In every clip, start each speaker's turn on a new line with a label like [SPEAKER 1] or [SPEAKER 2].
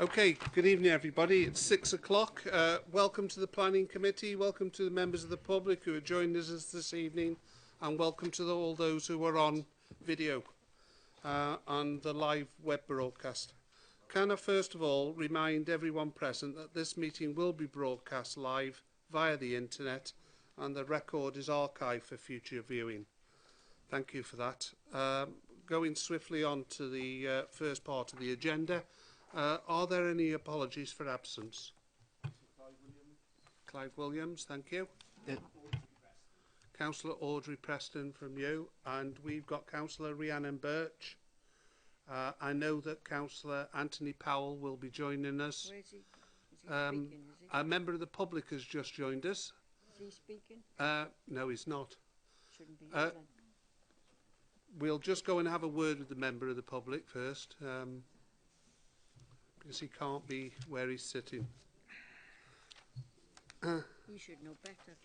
[SPEAKER 1] Okay, good evening everybody. It's 6 o'clock. Welcome to the Planning Committee, welcome to the members of the public who are joining us this evening, and welcome to all those who are on video on the live web broadcast. Can I first of all remind everyone present that this meeting will be broadcast live via the internet and the record is archived for future viewing. Thank you for that. Going swiftly on to the first part of the agenda. Are there any apologies for absence? Clive Williams, thank you. Councillor Audrey Preston from you, and we've got Councillor Rhiannon Birch. I know that Councillor Anthony Powell will be joining us.
[SPEAKER 2] Where is he? Is he speaking? Is he?
[SPEAKER 1] A member of the public has just joined us.
[SPEAKER 2] Is he speaking?
[SPEAKER 1] No, he's not.
[SPEAKER 2] Shouldn't be here then.
[SPEAKER 1] We'll just go and have a word with the member of the public first. Because he can't be where he's sitting.
[SPEAKER 2] You should know better.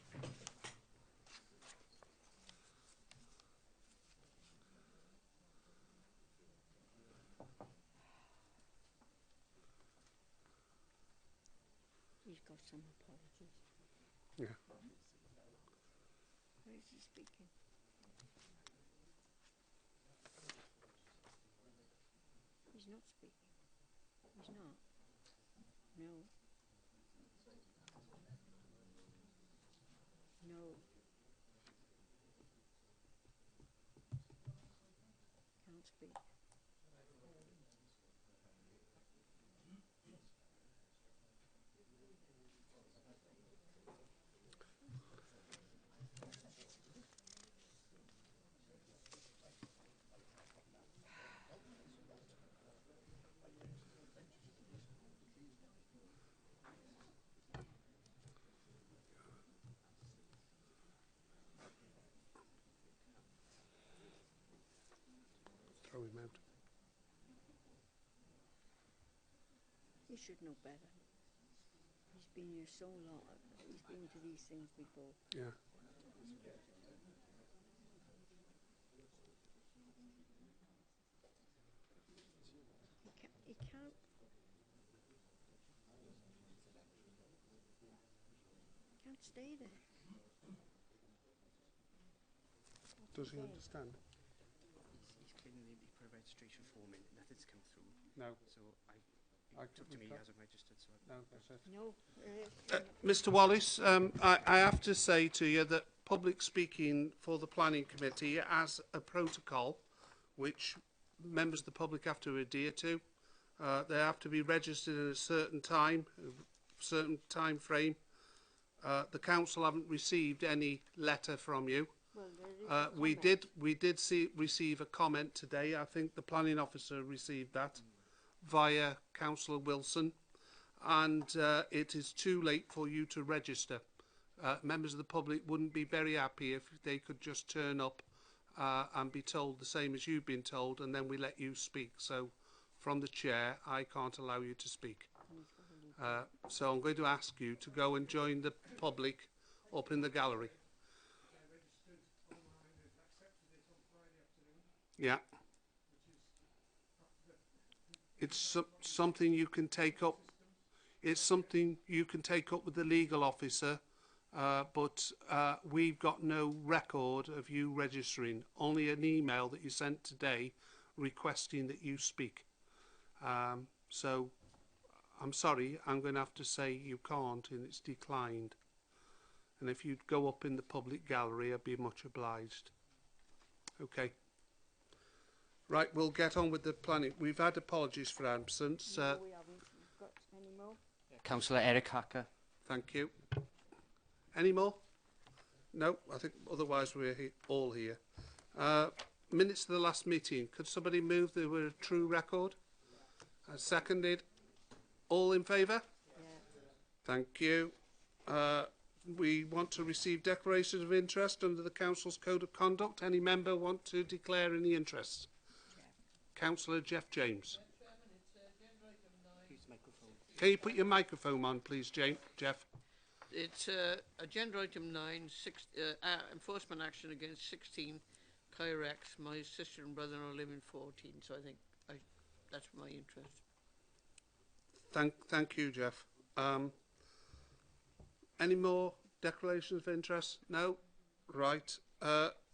[SPEAKER 2] He's got some apologies.
[SPEAKER 1] Yeah.
[SPEAKER 2] Where is he speaking? He's not speaking. He's not. No. No. Can't speak.
[SPEAKER 1] Throw him out.
[SPEAKER 2] He should know better. He's been here so long. He's been to these things before.
[SPEAKER 1] Yeah.
[SPEAKER 2] He can't. Can't stay there.
[SPEAKER 1] Does he understand?
[SPEAKER 3] He's claiming he provides registration form and nothing's come through.
[SPEAKER 1] No.
[SPEAKER 3] So it's up to me, he hasn't registered. So
[SPEAKER 1] No, that's it.
[SPEAKER 2] No.
[SPEAKER 1] Mr. Wallace, I have to say to you that public speaking for the Planning Committee as a protocol, which members of the public have to adhere to, they have to be registered in a certain time frame. The council haven't received any letter from you.
[SPEAKER 2] Well,
[SPEAKER 1] We did receive a comment today. I think the planning officer received that via Councillor Wilson, and it is too late for you to register. Members of the public wouldn't be very happy if they could just turn up and be told the same as you've been told, and then we let you speak. So from the chair, I can't allow you to speak. So I'm going to ask you to go and join the public up in the gallery. Yeah. It's something you can take up. It's something you can take up with the legal officer, but we've got no record of you registering. Only an email that you sent today requesting that you speak. So I'm sorry, I'm going to have to say you can't, and it's declined. And if you'd go up in the public gallery, I'd be much obliged. Okay. Right, we'll get on with the planning. We've had apologies for absence.
[SPEAKER 2] no, we haven't got any more.
[SPEAKER 3] Councillor Eric Hacker.
[SPEAKER 1] Thank you. Any more? No, I think otherwise we're all here. Minutes of the last meeting. Could somebody move there were a true record? Seconded. All in favour?
[SPEAKER 2] Yeah.
[SPEAKER 1] Thank you. We want to receive declarations of interest under the Council's Code of Conduct. Any member want to declare any interests? Councillor Jeff James. Can you put your microphone on, please, Jeff?
[SPEAKER 4] It's agenda item 9, enforcement action against 16 Kyrex. My sister and brother-in-law live in 14, so I think that's my interest.
[SPEAKER 1] Thank you, Jeff. Any more declarations of interest? No? Right.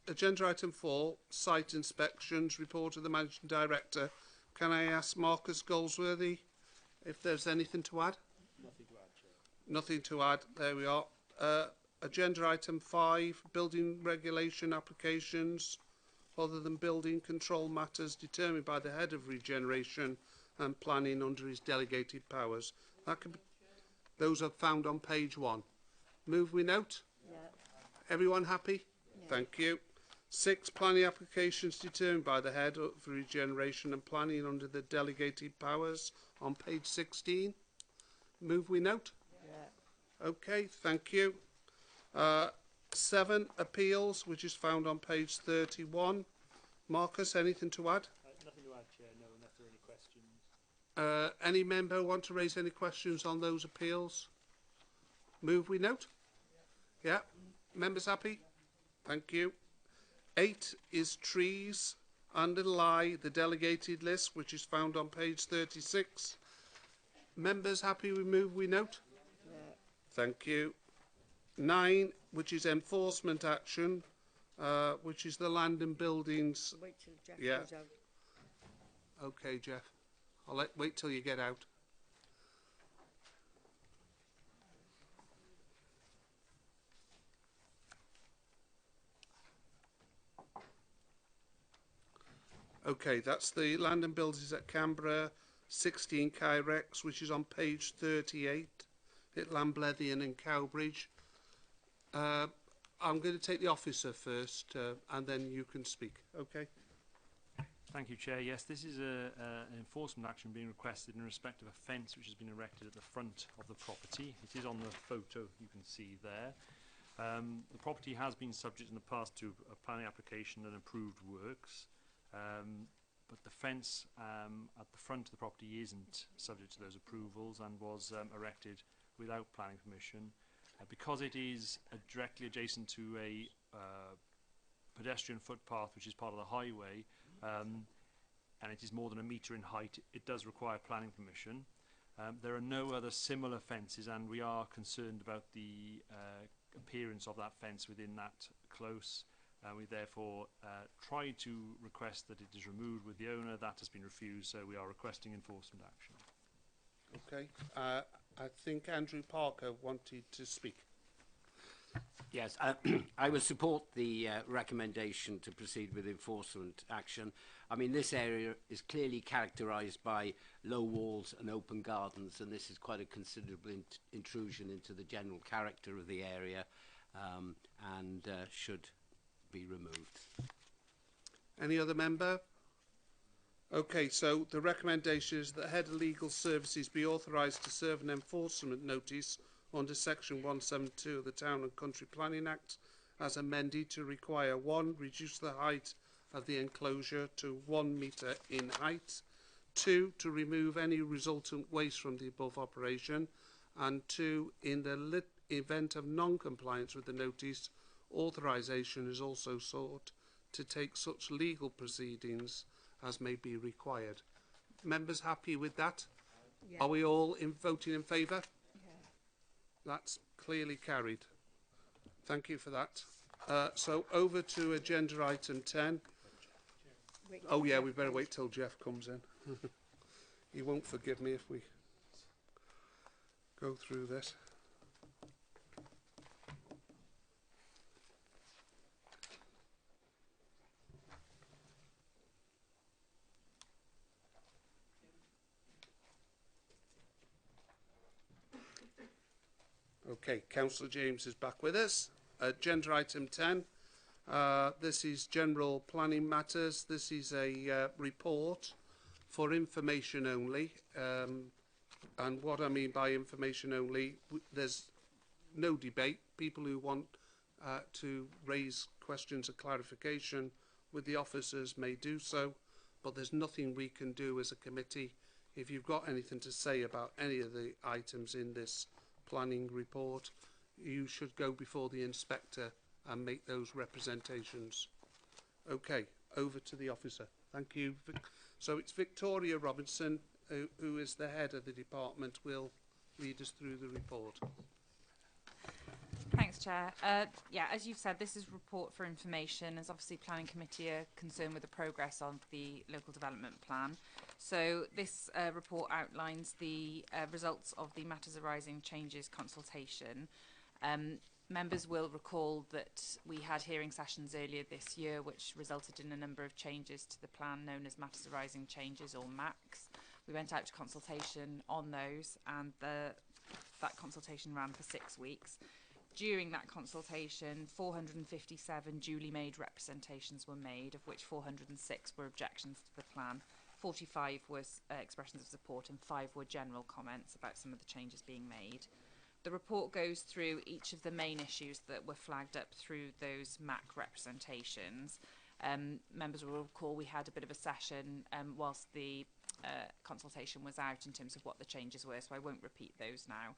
[SPEAKER 1] Agenda item 4, site inspections, report of the Managing Director. Can I ask Marcus Goldsworthy if there's anything to add?
[SPEAKER 5] Nothing to add, Chair.
[SPEAKER 1] Nothing to add. There we are. Agenda item 5, building regulation applications other than building control matters determined by the head of regeneration and planning under his delegated powers. That could be, those are found on page 1. Move we note.
[SPEAKER 2] Yeah.
[SPEAKER 1] Everyone happy?
[SPEAKER 2] Yeah.
[SPEAKER 1] Thank you. 6, planning applications determined by the head of regeneration and planning under the delegated powers on page 16. Move we note.
[SPEAKER 2] Yeah.
[SPEAKER 1] Okay, thank you. 7, appeals, which is found on page 31. Marcus, anything to add?
[SPEAKER 5] Nothing to add, Chair, no, unless there are any questions.
[SPEAKER 1] Any member want to raise any questions on those appeals? Move we note? Yeah. Members happy? Thank you. 8 is trees. Underlie the delegated list, which is found on page 36. Members happy with move we note?
[SPEAKER 2] Yeah.
[SPEAKER 1] Thank you. 9, which is enforcement action, which is the land and buildings.
[SPEAKER 2] Wait till Jeff
[SPEAKER 1] Yeah.
[SPEAKER 2] goes out.
[SPEAKER 1] Okay, Jeff. I'll wait till you get out. Okay, that's the land and buildings at Canberra, 16 Kyrex, which is on page 38 at Lamblethian and Cowbridge. I'm going to take the officer first, and then you can speak. Okay.
[SPEAKER 5] Thank you, Chair. Yes, this is an enforcement action being requested in respect of a fence which has been erected at the front of the property. It is on the photo you can see there. The property has been subject in the past to a planning application and approved works, but the fence at the front of the property isn't subject to those approvals and was erected without planning permission. Because it is directly adjacent to a pedestrian footpath which is part of the highway, and it is more than a metre in height, it does require planning permission. There are no other similar fences, and we are concerned about the appearance of that fence within that close. We therefore tried to request that it is removed with the owner. That has been refused, so we are requesting enforcement action.
[SPEAKER 1] Okay. I think Andrew Parker wanted to speak.
[SPEAKER 6] Yes, I would support the recommendation to proceed with enforcement action. I mean, this area is clearly characterised by low walls and open gardens, and this is quite a considerable intrusion into the general character of the area, and should be removed.
[SPEAKER 1] Any other member? Okay, so the recommendation is that Head of Legal Services be authorised to serve an enforcement notice under Section 172 of the Town and Country Planning Act as amended to require 1. Reduce the height of the enclosure to 1 metre in height, 2. To remove any resultant waste from the above operation, and 2. In the event of non-compliance with the notice, authorisation is also sought to take such legal proceedings as may be required. Members happy with that?
[SPEAKER 2] Yeah.
[SPEAKER 1] Are we all voting in favour?
[SPEAKER 2] Yeah.
[SPEAKER 1] That's clearly carried. Thank you for that. So over to agenda item 10.
[SPEAKER 2] Wait
[SPEAKER 1] Oh
[SPEAKER 2] till
[SPEAKER 1] yeah,
[SPEAKER 2] Jeff
[SPEAKER 1] we better
[SPEAKER 2] goes.
[SPEAKER 1] wait till Jeff comes in. He won't forgive me if we go through this. Okay, Councillor James is back with us. Agenda item 10. This is general planning matters. This is a report for information only. And what I mean by information only, there's no debate. People who want to raise questions of clarification with the officers may do so, but there's nothing we can do as a committee. If you've got anything to say about any of the items in this planning report, you should go before the inspector and make those representations. Okay, over to the officer. Thank you. So it's Victoria Robinson. who is the head of the department, will lead us through the report.
[SPEAKER 7] Thanks, Chair. Yeah, as you've said, this is a report for information, as obviously Planning Committee are concerned with the progress of the local development plan. So this report outlines the results of the Matters Arising Changes consultation. Members will recall that we had hearing sessions earlier this year which resulted in a number of changes to the plan known as Matters Arising Changes, or MACs. We went out to consultation on those, and that consultation ran for 6 weeks. During that consultation, 457 duly made representations were made, of which 406 were objections to the plan. 45 was expressions of support, and 5 were general comments about some of the changes being made. The report goes through each of the main issues that were flagged up through those MAC representations. Members will recall we had a bit of a session whilst the consultation was out in terms of what the changes were, so I won't repeat those now.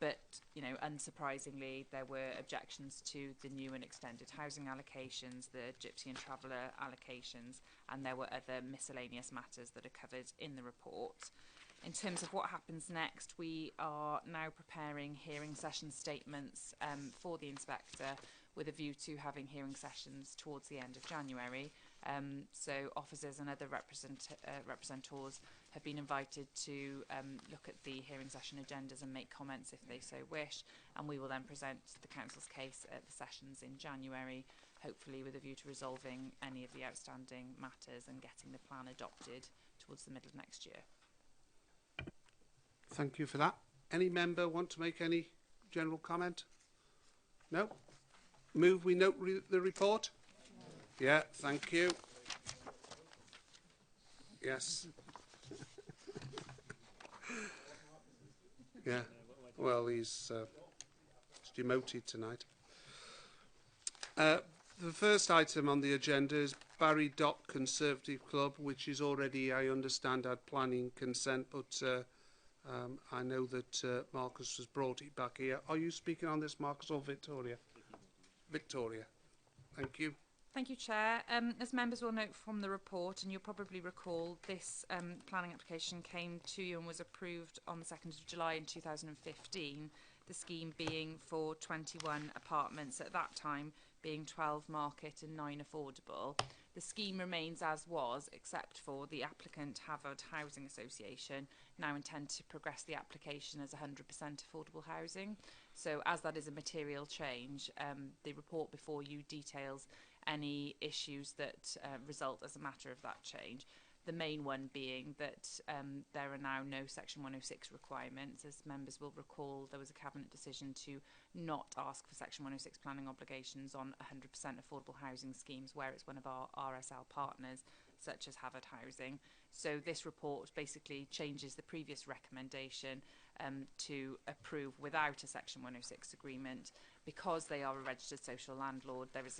[SPEAKER 7] But, you know, unsurprisingly, there were objections to the new and extended housing allocations, the gypsy and traveller allocations, and there were other miscellaneous matters that are covered in the report. In terms of what happens next, we are now preparing hearing session statements for the inspector, with a view to having hearing sessions towards the end of January. So officers and other representors have been invited to look at the hearing session agendas and make comments if they so wish, and we will then present the council's case at the sessions in January, hopefully with a view to resolving any of the outstanding matters and getting the plan adopted towards the middle of next year.
[SPEAKER 1] Thank you for that. Any member want to make any general comment? No? Move we note the report? Yeah, thank you. Yes. Yeah. Well, he's demoted tonight. The first item on the agenda is Barry Dock Conservative Club, which is already, I understand, had planning consent, but I know that Marcus has brought it back here. Are you speaking on this, Marcus, or Victoria? Victoria. Thank you.
[SPEAKER 7] Thank you, Chair. As members will note from the report, and you'll probably recall, this planning application came to you and was approved on the 2nd of July in 2015, the scheme being for 21 apartments, at that time being 12 market and 9 affordable. The scheme remains as was, except for the applicant, Havard Housing Association, now intend to progress the application as 100% affordable housing. So as that is a material change, the report before you details any issues that result as a matter of that change. The main one being that there are now no Section 106 requirements. As members will recall, there was a Cabinet decision to not ask for Section 106 planning obligations on 100% affordable housing schemes where it's one of our RSL partners, such as Havard Housing. So this report basically changes the previous recommendation to approve without a Section 106 agreement. Because they are a registered social landlord, there is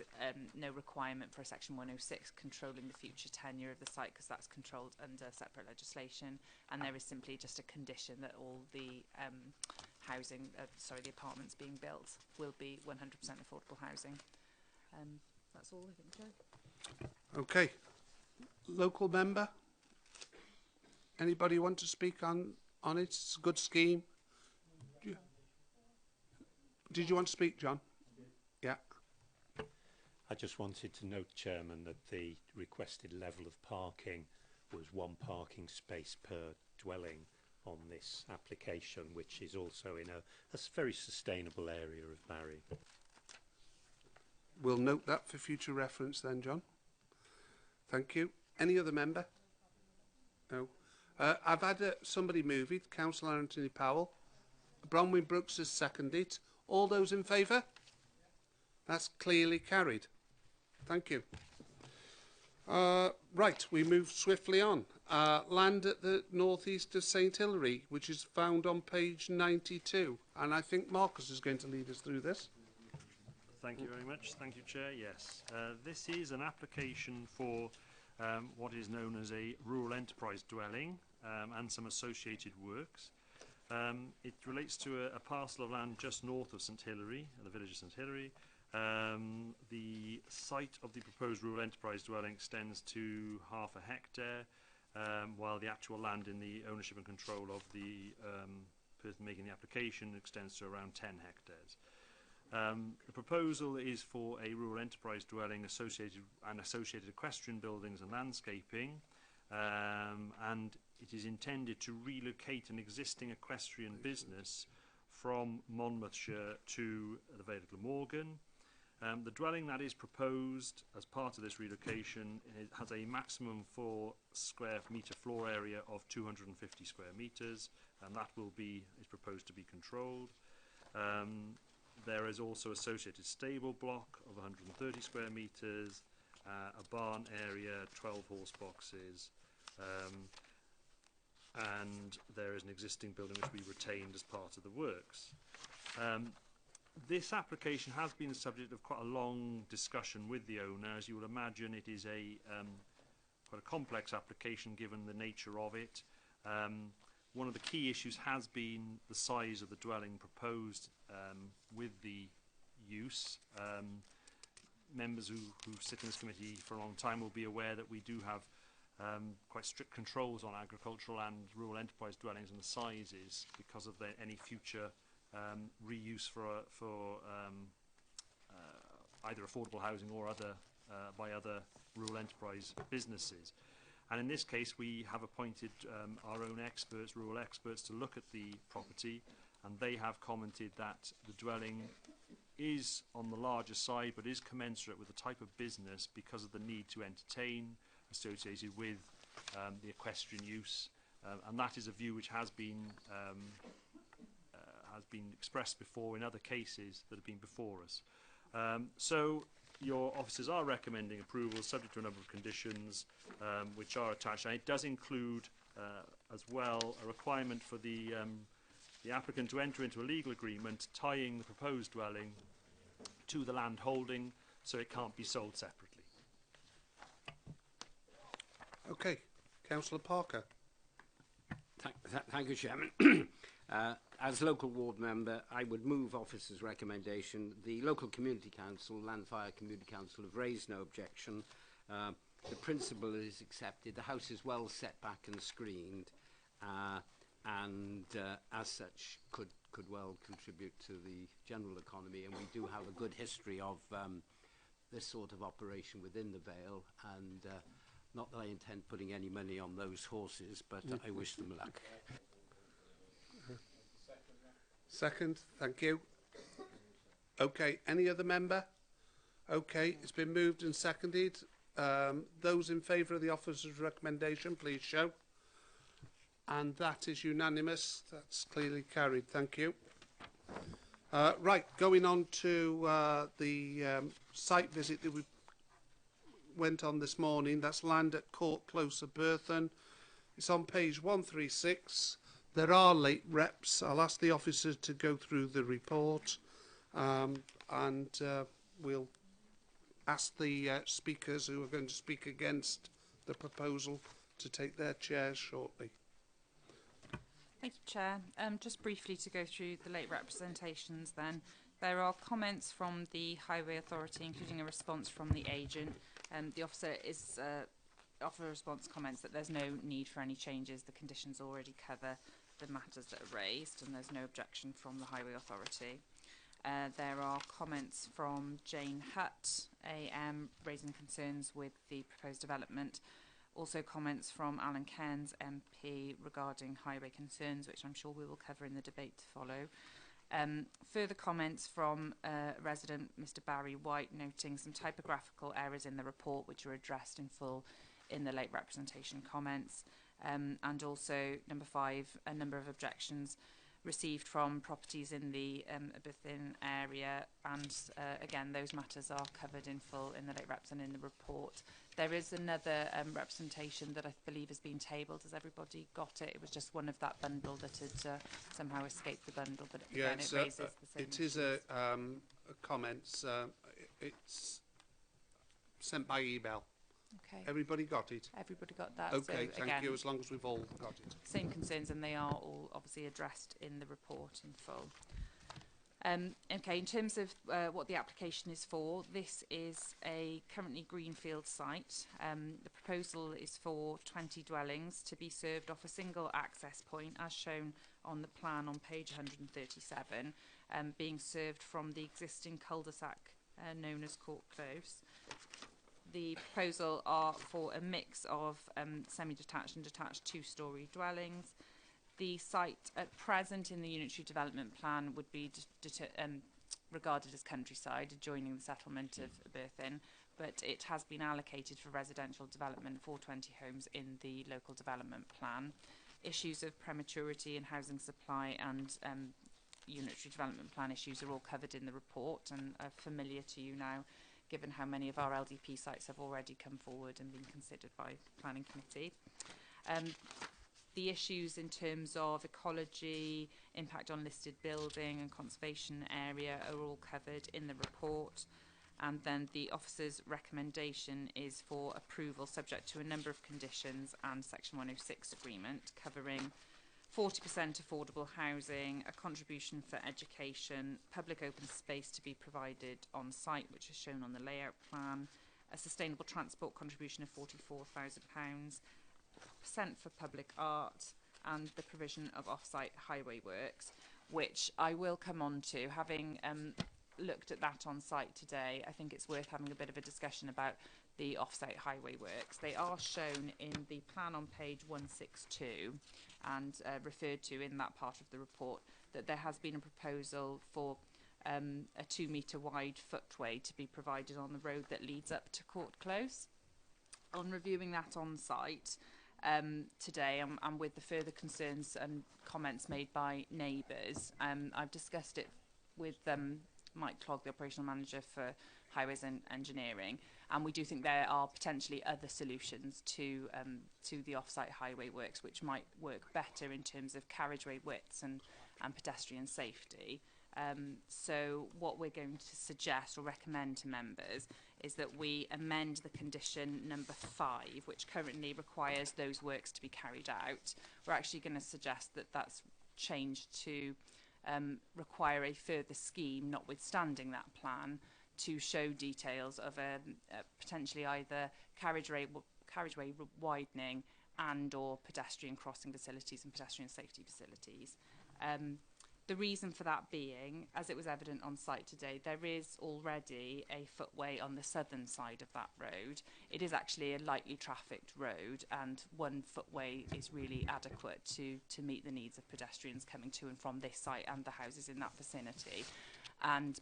[SPEAKER 7] no requirement for a Section 106 controlling the future tenure of the site, because that's controlled under separate legislation, and there is simply just a condition that all the the apartments being built will be 100% affordable housing. That's all, I think, Chair.
[SPEAKER 1] Okay. Local member? Anybody want to speak on it? It's a good scheme. Did you want to speak, John? Yeah.
[SPEAKER 8] I just wanted to note, Chairman, that the requested level of parking was 1 parking space per dwelling on this application, which is also in a very sustainable area of Barry.
[SPEAKER 1] We'll note that for future reference then, John. Thank you. Any other member? No. I've had somebody move it, Councillor Anthony Powell. Bronwyn Brooks has seconded it. All those in favour? That's clearly carried. Thank you. Right, we move swiftly on. Land at the northeast of St Hilary, which is found on page 92. And I think Marcus is going to lead us through this.
[SPEAKER 5] Thank you very much. Thank you, Chair. Yes, this is an application for what is known as a rural enterprise dwelling and some associated works. It relates to a parcel of land just north of St Hilary, the village of St Hilary. The site of the proposed rural enterprise dwelling extends to 1/2 hectare. while the actual land in the ownership and control of the person making the application extends to around 10 hectares. The proposal is for a rural enterprise dwelling associated equestrian buildings and landscaping, and it is intended to relocate an existing equestrian business from Monmouthshire to the Vale of Glamorgan. The dwelling that is proposed as part of this relocation has a maximum square metre floor area of 250 square metres, and that is proposed to be controlled. There is also associated stable block of 130 square metres, a barn area, 12 horse boxes, and there is an existing building which we retained as part of the works. This application has been the subject of quite a long discussion with the owner. As you will imagine, it is quite a complex application given the nature of it. One of the key issues has been the size of the dwelling proposed with the use. Members who sit in this committee for a long time will be aware that we do have quite strict controls on agricultural and rural enterprise dwellings and the sizes because of any future reuse for either affordable housing or by other rural enterprise businesses. And in this case, we have appointed our own experts, rural experts, to look at the property, and they have commented that the dwelling is on the larger side, but is commensurate with the type of business because of the need to entertain associated with the equestrian use, and that is a view which has been expressed before in other cases that have been before us. So your officers are recommending approval subject to a number of conditions which are attached, and it does include as well a requirement for the applicant to enter into a legal agreement tying the proposed dwelling to the land holding so it can't be sold separately.
[SPEAKER 1] Okay, Councillor Parker.
[SPEAKER 6] Thank you, Chairman. As local ward member, I would move officers' recommendation. The local community council, Land Fire Community Council, have raised no objection. The principle is accepted. The house is well set back and screened, and as such could well contribute to the general economy. And we do have a good history of this sort of operation within the Vale, and not that I intend putting any money on those horses, but I wish them luck.
[SPEAKER 1] Second, thank you. Okay, any other member? Okay, it's been moved and seconded. Those in favour of the officer's recommendation, please show. And that is unanimous. That's clearly carried. Thank you. Right, going on to the site visit that we went on this morning. That's land at Court Close of Burton. It's on page 136. There are late reps. I'll ask the officers to go through the report, and we'll ask the speakers who are going to speak against the proposal to take their chairs shortly.
[SPEAKER 7] Thank you, Chair. Just briefly to go through the late representations then. There are comments from the Highway Authority, including a response from the agent. The officer is offer response comments that there's no need for any changes. The conditions already cover the matters that are raised, and there's no objection from the Highway Authority. There are comments from Jane Hutt, AM, raising concerns with the proposed development. Also comments from Alan Cairns, MP, regarding highway concerns, which I'm sure we will cover in the debate to follow. Further comments from resident Mr Barry White, noting some typographical errors in the report which are addressed in full in the late representation comments. And also, number 5, a number of objections received from properties in the Abithin area, and again, those matters are covered in full in the late reps and in the report. There is another representation that I believe has been tabled. Has everybody got it? It was just one of that bundle that had somehow escaped the bundle, but again, it raises the same
[SPEAKER 1] it is
[SPEAKER 7] issues.
[SPEAKER 1] a comments. It's sent by email.
[SPEAKER 7] Okay.
[SPEAKER 1] Everybody got it?
[SPEAKER 7] Everybody got that.
[SPEAKER 1] Okay,
[SPEAKER 7] so
[SPEAKER 1] thank
[SPEAKER 7] again,
[SPEAKER 1] you, as long as we've all got it.
[SPEAKER 7] same concerns, and they are all obviously addressed in the report in full. Okay, in terms of what the application is for, this is a currently greenfield site. The proposal is for 20 dwellings to be served off a single access point, as shown on the plan on page 137, being served from the existing cul-de-sac known as Court Close. The proposal are for a mix of semi-detached and detached two-storey dwellings. The site at present in the unitary development plan would be regarded as countryside, adjoining the settlement of Berthyn, but it has been allocated for residential development for 20 homes in the local development plan. Issues of prematurity in housing supply and unitary development plan issues are all covered in the report and are familiar to you now, given how many of our LDP sites have already come forward and been considered by the planning committee. The issues in terms of ecology, impact on listed building and conservation area are all covered in the report. And then the officer's recommendation is for approval subject to a number of conditions and Section 106 agreement covering 40% affordable housing, a contribution for education, public open space to be provided on site, which is shown on the layout plan, a sustainable transport contribution of £44,000, % for public art, and the provision of off-site highway works, which I will come on to. Having looked at that on site today, I think it's worth having a bit of a discussion about the off-site highway works. They are shown in the plan on page 162 and referred to in that part of the report, that there has been a proposal for a 2 metre wide footway to be provided on the road that leads up to Court Close. On reviewing that on site today, and with the further concerns and comments made by neighbours, I've discussed it with Mike Clogg, the operational manager for Highways and Engineering, and we do think there are potentially other solutions to the off-site highway works which might work better in terms of carriageway widths and pedestrian safety. So what we're going to suggest or recommend to members is that we amend the condition number 5, which currently requires those works to be carried out. We're actually going to suggest that that's changed to require a further scheme, notwithstanding that plan, to show details of a potentially either carriageway widening and or pedestrian crossing facilities and pedestrian safety facilities. The reason for that being, as it was evident on site today, there is already a footway on the southern side of that road. It is actually a lightly trafficked road, and one footway is really adequate to meet the needs of pedestrians coming to and from this site and the houses in that vicinity.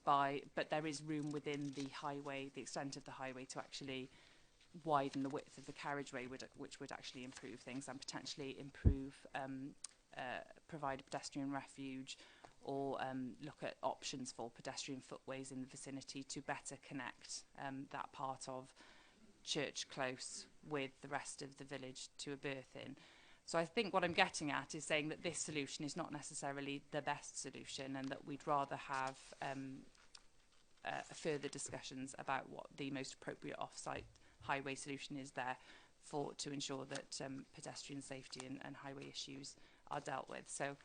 [SPEAKER 7] But there is room within the highway, the extent of the highway, to actually widen the width of the carriageway, which would actually improve things and potentially provide a pedestrian refuge, or look at options for pedestrian footways in the vicinity to better connect that part of Church Close with the rest of the village to Berthyn. So I think what I'm getting at is saying that this solution is not necessarily the best solution, and that we'd rather have further discussions about what the most appropriate off-site highway solution is there to ensure that pedestrian safety and highway issues are dealt with. So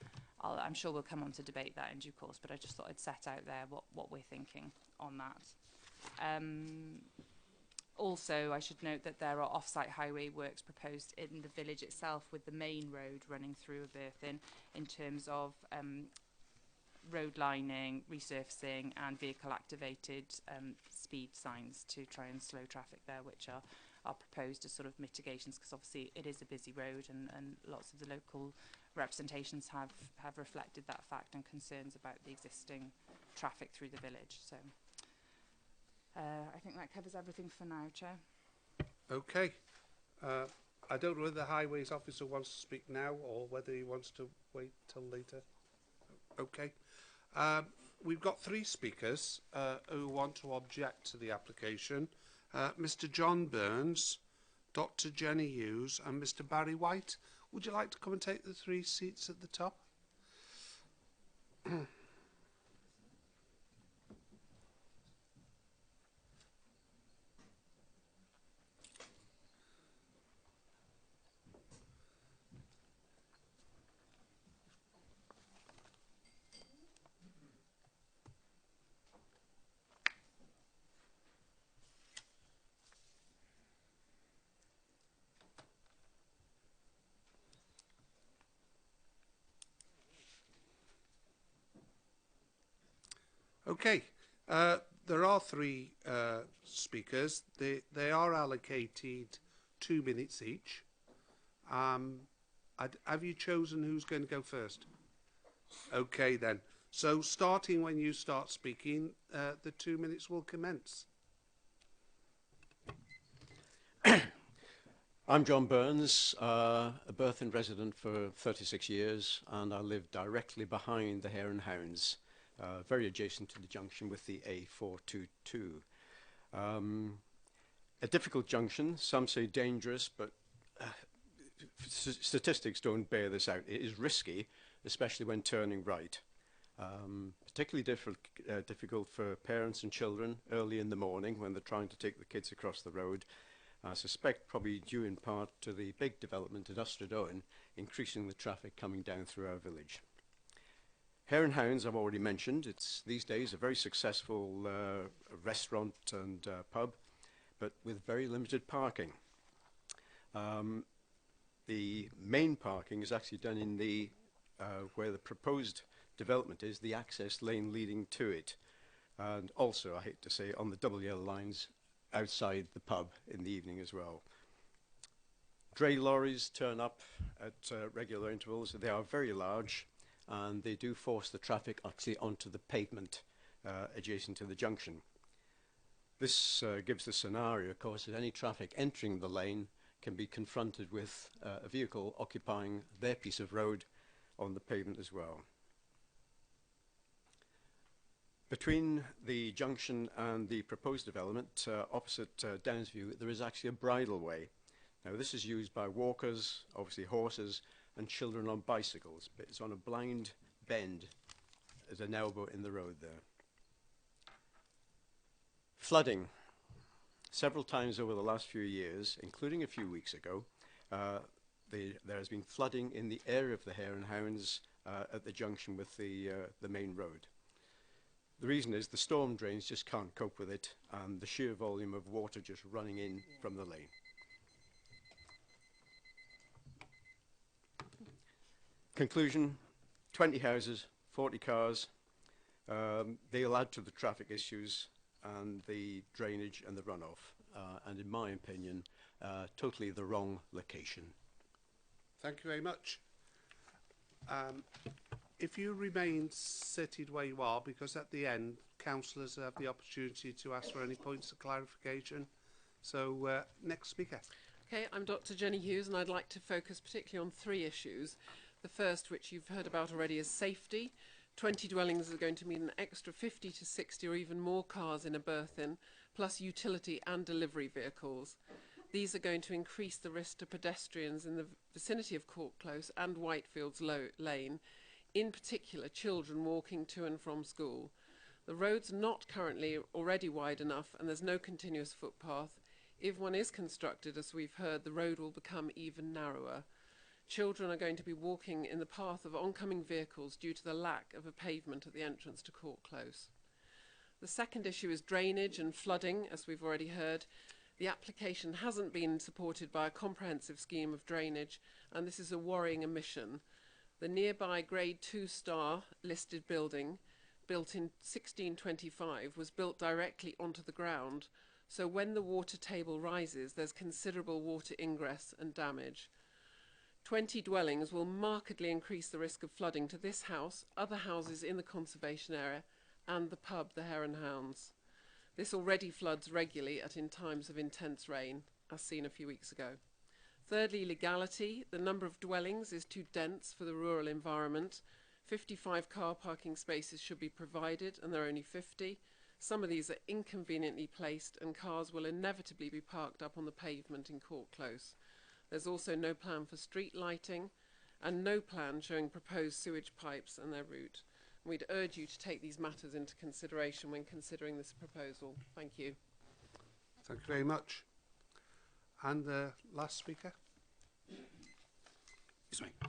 [SPEAKER 7] I'm sure we'll come on to debate that in due course, but I just thought I'd set out there what we're thinking on that. Also, I should note that there are off-site highway works proposed in the village itself, with the main road running through Berthyn, in terms of road lining, resurfacing and vehicle activated speed signs to try and slow traffic there, which are proposed as sort of mitigations, because obviously it is a busy road, and lots of the local representations have reflected that fact and concerns about the existing traffic through the village. So I think that covers everything for now, Chair.
[SPEAKER 1] Okay. I don't know whether the Highways officer wants to speak now or whether he wants to wait till later. Okay. We've got 3 speakers who want to object to the application. Mr. John Burns, Dr. Jenny Hughes and Mr. Barry White. Would you like to come and take the 3 seats at the top? Okay, there are three speakers. They are allocated 2 minutes each. Have you chosen who's going to go first? Okay then. So starting when you start speaking, the 2 minutes will commence.
[SPEAKER 9] I'm John Burns, a Berthen resident for 36 years, and I live directly behind the Hare and Hounds, very adjacent to the junction with the A422. A difficult junction, some say dangerous, but statistics don't bear this out. It is risky, especially when turning right. Particularly difficult for parents and children early in the morning when they're trying to take the kids across the road. I suspect probably due in part to the big development at Ystrad, increasing the traffic coming down through our village. Hare and Hounds I've already mentioned. It's these days a very successful restaurant and pub, but with very limited parking. The main parking is actually done in the where the proposed development is, the access lane leading to it, and also, I hate to say, on the double yellow lines outside the pub in the evening as well. Dray lorries turn up at regular intervals. They are very large, and they do force the traffic actually onto the pavement adjacent to the junction. This gives the scenario, of course, that any traffic entering the lane can be confronted with a vehicle occupying their piece of road on the pavement as well. Between the junction and the proposed development, opposite Downsview, there is actually a bridle way. Now this is used by walkers, obviously horses, and children on bicycles, but it's on a blind bend as an elbow in the road there. Flooding. Several times over the last few years, including a few weeks ago, there has been flooding in the area of the Hare and Hounds at the junction with the main road. The reason is the storm drains just can't cope with it, and the sheer volume of water just running in from the lane. Conclusion, 20 houses, 40 cars, they'll add to the traffic issues and the drainage and the runoff, and in my opinion, totally the wrong location.
[SPEAKER 1] Thank you very much. If you remain seated where you are, because at the end, councillors have the opportunity to ask for any points of clarification. So, next speaker.
[SPEAKER 10] Okay, I'm Dr. Jenny Hughes, and I'd like to focus particularly on 3 issues. The first, which you've heard about already, is safety. 20 dwellings are going to mean an extra 50 to 60 or even more cars in a Berthen, plus utility and delivery vehicles. These are going to increase the risk to pedestrians in the vicinity of Court Close and Whitefields Lane, in particular children walking to and from school. The road's not currently already wide enough, and there's no continuous footpath. If one is constructed, as we've heard, the road will become even narrower. Children are going to be walking in the path of oncoming vehicles due to the lack of a pavement at the entrance to Court Close. The second issue is drainage and flooding, as we've already heard. The application hasn't been supported by a comprehensive scheme of drainage, and this is a worrying omission. The nearby Grade 2 star listed building, built in 1625, was built directly onto the ground, so when the water table rises, there's considerable water ingress and damage. 20 dwellings will markedly increase the risk of flooding to this house, other houses in the conservation area, and the pub, the Hare and Hounds. This already floods regularly in times of intense rain, as seen a few weeks ago. Thirdly, legality. The number of dwellings is too dense for the rural environment. 55 car parking spaces should be provided, and there are only 50. Some of these are inconveniently placed, and cars will inevitably be parked up on the pavement in Court Close. There's also no plan for street lighting, and no plan showing proposed sewage pipes and their route. We'd urge you to take these matters into consideration when considering this proposal. Thank you.
[SPEAKER 1] Thank you very much. And the last speaker.
[SPEAKER 11] Excuse me.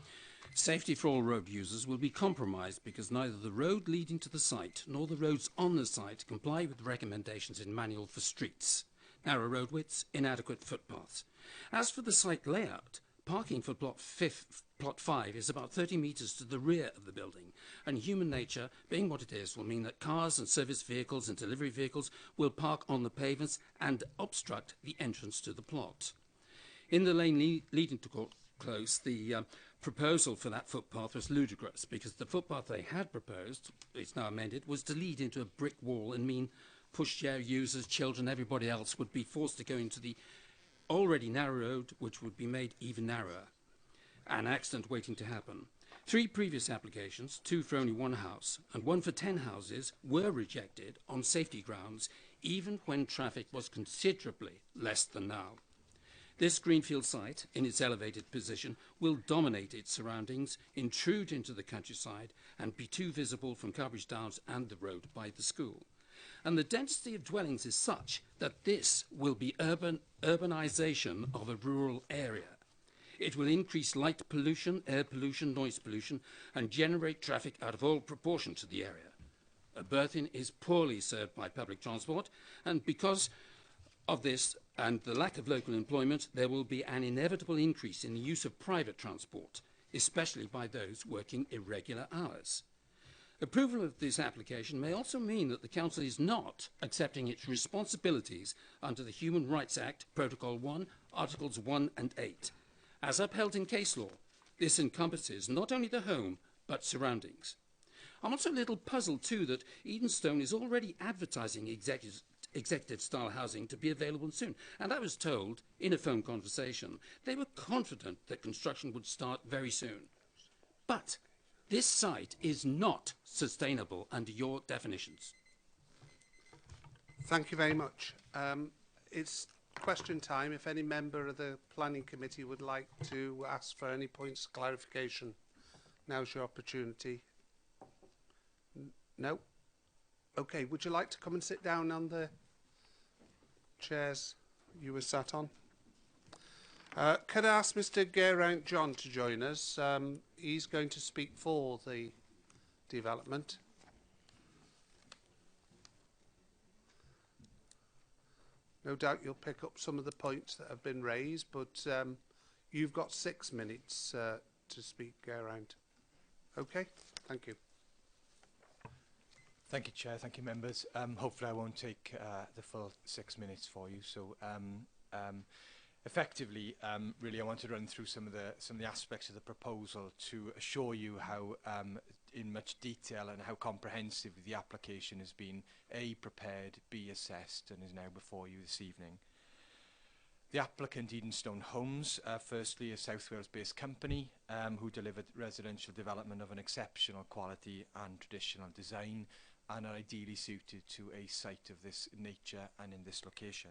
[SPEAKER 11] Safety for all road users will be compromised because neither the road leading to the site nor the roads on the site comply with the recommendations in Manual for Streets. Narrow road widths, inadequate footpaths. As for the site layout, parking for plot plot 5 is about 30 metres to the rear of the building, and human nature, being what it is, will mean that cars and service vehicles and delivery vehicles will park on the pavements and obstruct the entrance to the plot. In the lane leading to Court Close, the proposal for that footpath was ludicrous, because the footpath they had proposed, it's now amended, was to lead into a brick wall and mean pushchair users, children, everybody else would be forced to go into the already narrow road, which would be made even narrower. An accident waiting to happen. 3 previous applications, 2 for only 1 house and 1 for 10 houses, were rejected on safety grounds, even when traffic was considerably less than now. This greenfield site, in its elevated position, will dominate its surroundings, intrude into the countryside, and be too visible from Carbridge Downs and the road by the school. And the density of dwellings is such that this will be urbanisation of a rural area. It will increase light pollution, air pollution, noise pollution, and generate traffic out of all proportion to the area. Berthin is poorly served by public transport, and because of this and the lack of local employment, there will be an inevitable increase in the use of private transport, especially by those working irregular hours. Approval of this application may also mean that the Council is not accepting its responsibilities under the Human Rights Act, Protocol 1, Articles 1 and 8. As upheld in case law, this encompasses not only the home, but surroundings. I'm also a little puzzled too that Edenstone is already advertising executive-style housing to be available soon. And I was told, in a phone conversation, they were confident that construction would start very soon. But this site is not sustainable under your definitions.
[SPEAKER 1] Thank you very much. It's question time. If any member of the Planning Committee would like to ask for any points of clarification, now's your opportunity. No? Okay, would you like to come and sit down on the chairs you were sat on? Could I ask Mr. Geraint John to join us? He's going to speak for the development. No doubt you'll pick up some of the points that have been raised, but you've got 6 minutes to speak, Geraint. Okay, thank you.
[SPEAKER 12] Thank you, Chair. Thank you, members. Hopefully I won't take the full 6 minutes for you. So effectively, really I want to run through some of the aspects of the proposal to assure you how in much detail and how comprehensive the application has been A, prepared, B, assessed, and is now before you this evening. The applicant, Edenstone Homes, firstly a South Wales-based company who delivered residential development of an exceptional quality and traditional design, and are ideally suited to a site of this nature and in this location.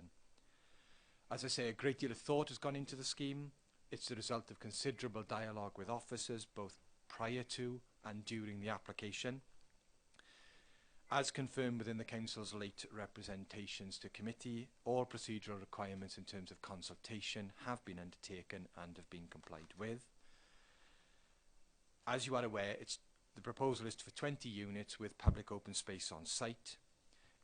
[SPEAKER 12] As I say, a great deal of thought has gone into the scheme. It's the result of considerable dialogue with officers, both prior to and during the application. As confirmed within the Council's late representations to committee, all procedural requirements in terms of consultation have been undertaken and have been complied with. As you are aware, the proposal is for 20 units with public open space on site.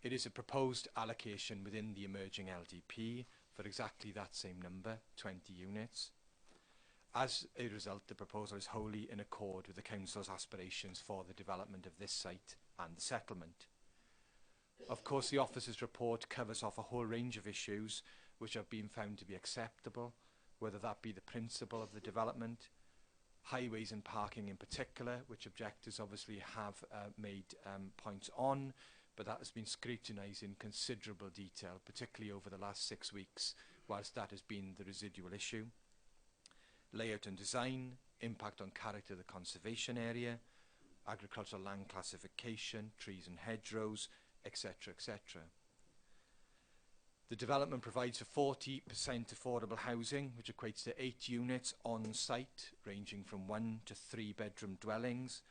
[SPEAKER 12] It is a proposed allocation within the emerging LDP for exactly that same number, 20 units. As a result, the proposal is wholly in accord with the Council's aspirations for the development of this site and the settlement. Of course, the officer's report covers off a whole range of issues which have been found to be acceptable, whether that be the principle of the development, highways and parking in particular, which objectors obviously have made points on, but that has been scrutinised in considerable detail, particularly over the last 6 weeks, whilst that has been the residual issue. Layout and design, impact on character of the conservation area, agricultural land classification, trees and hedgerows, etc., etc. The development provides for 40% affordable housing, which equates to 8 units on site, ranging from 1 to 3 bedroom dwellings.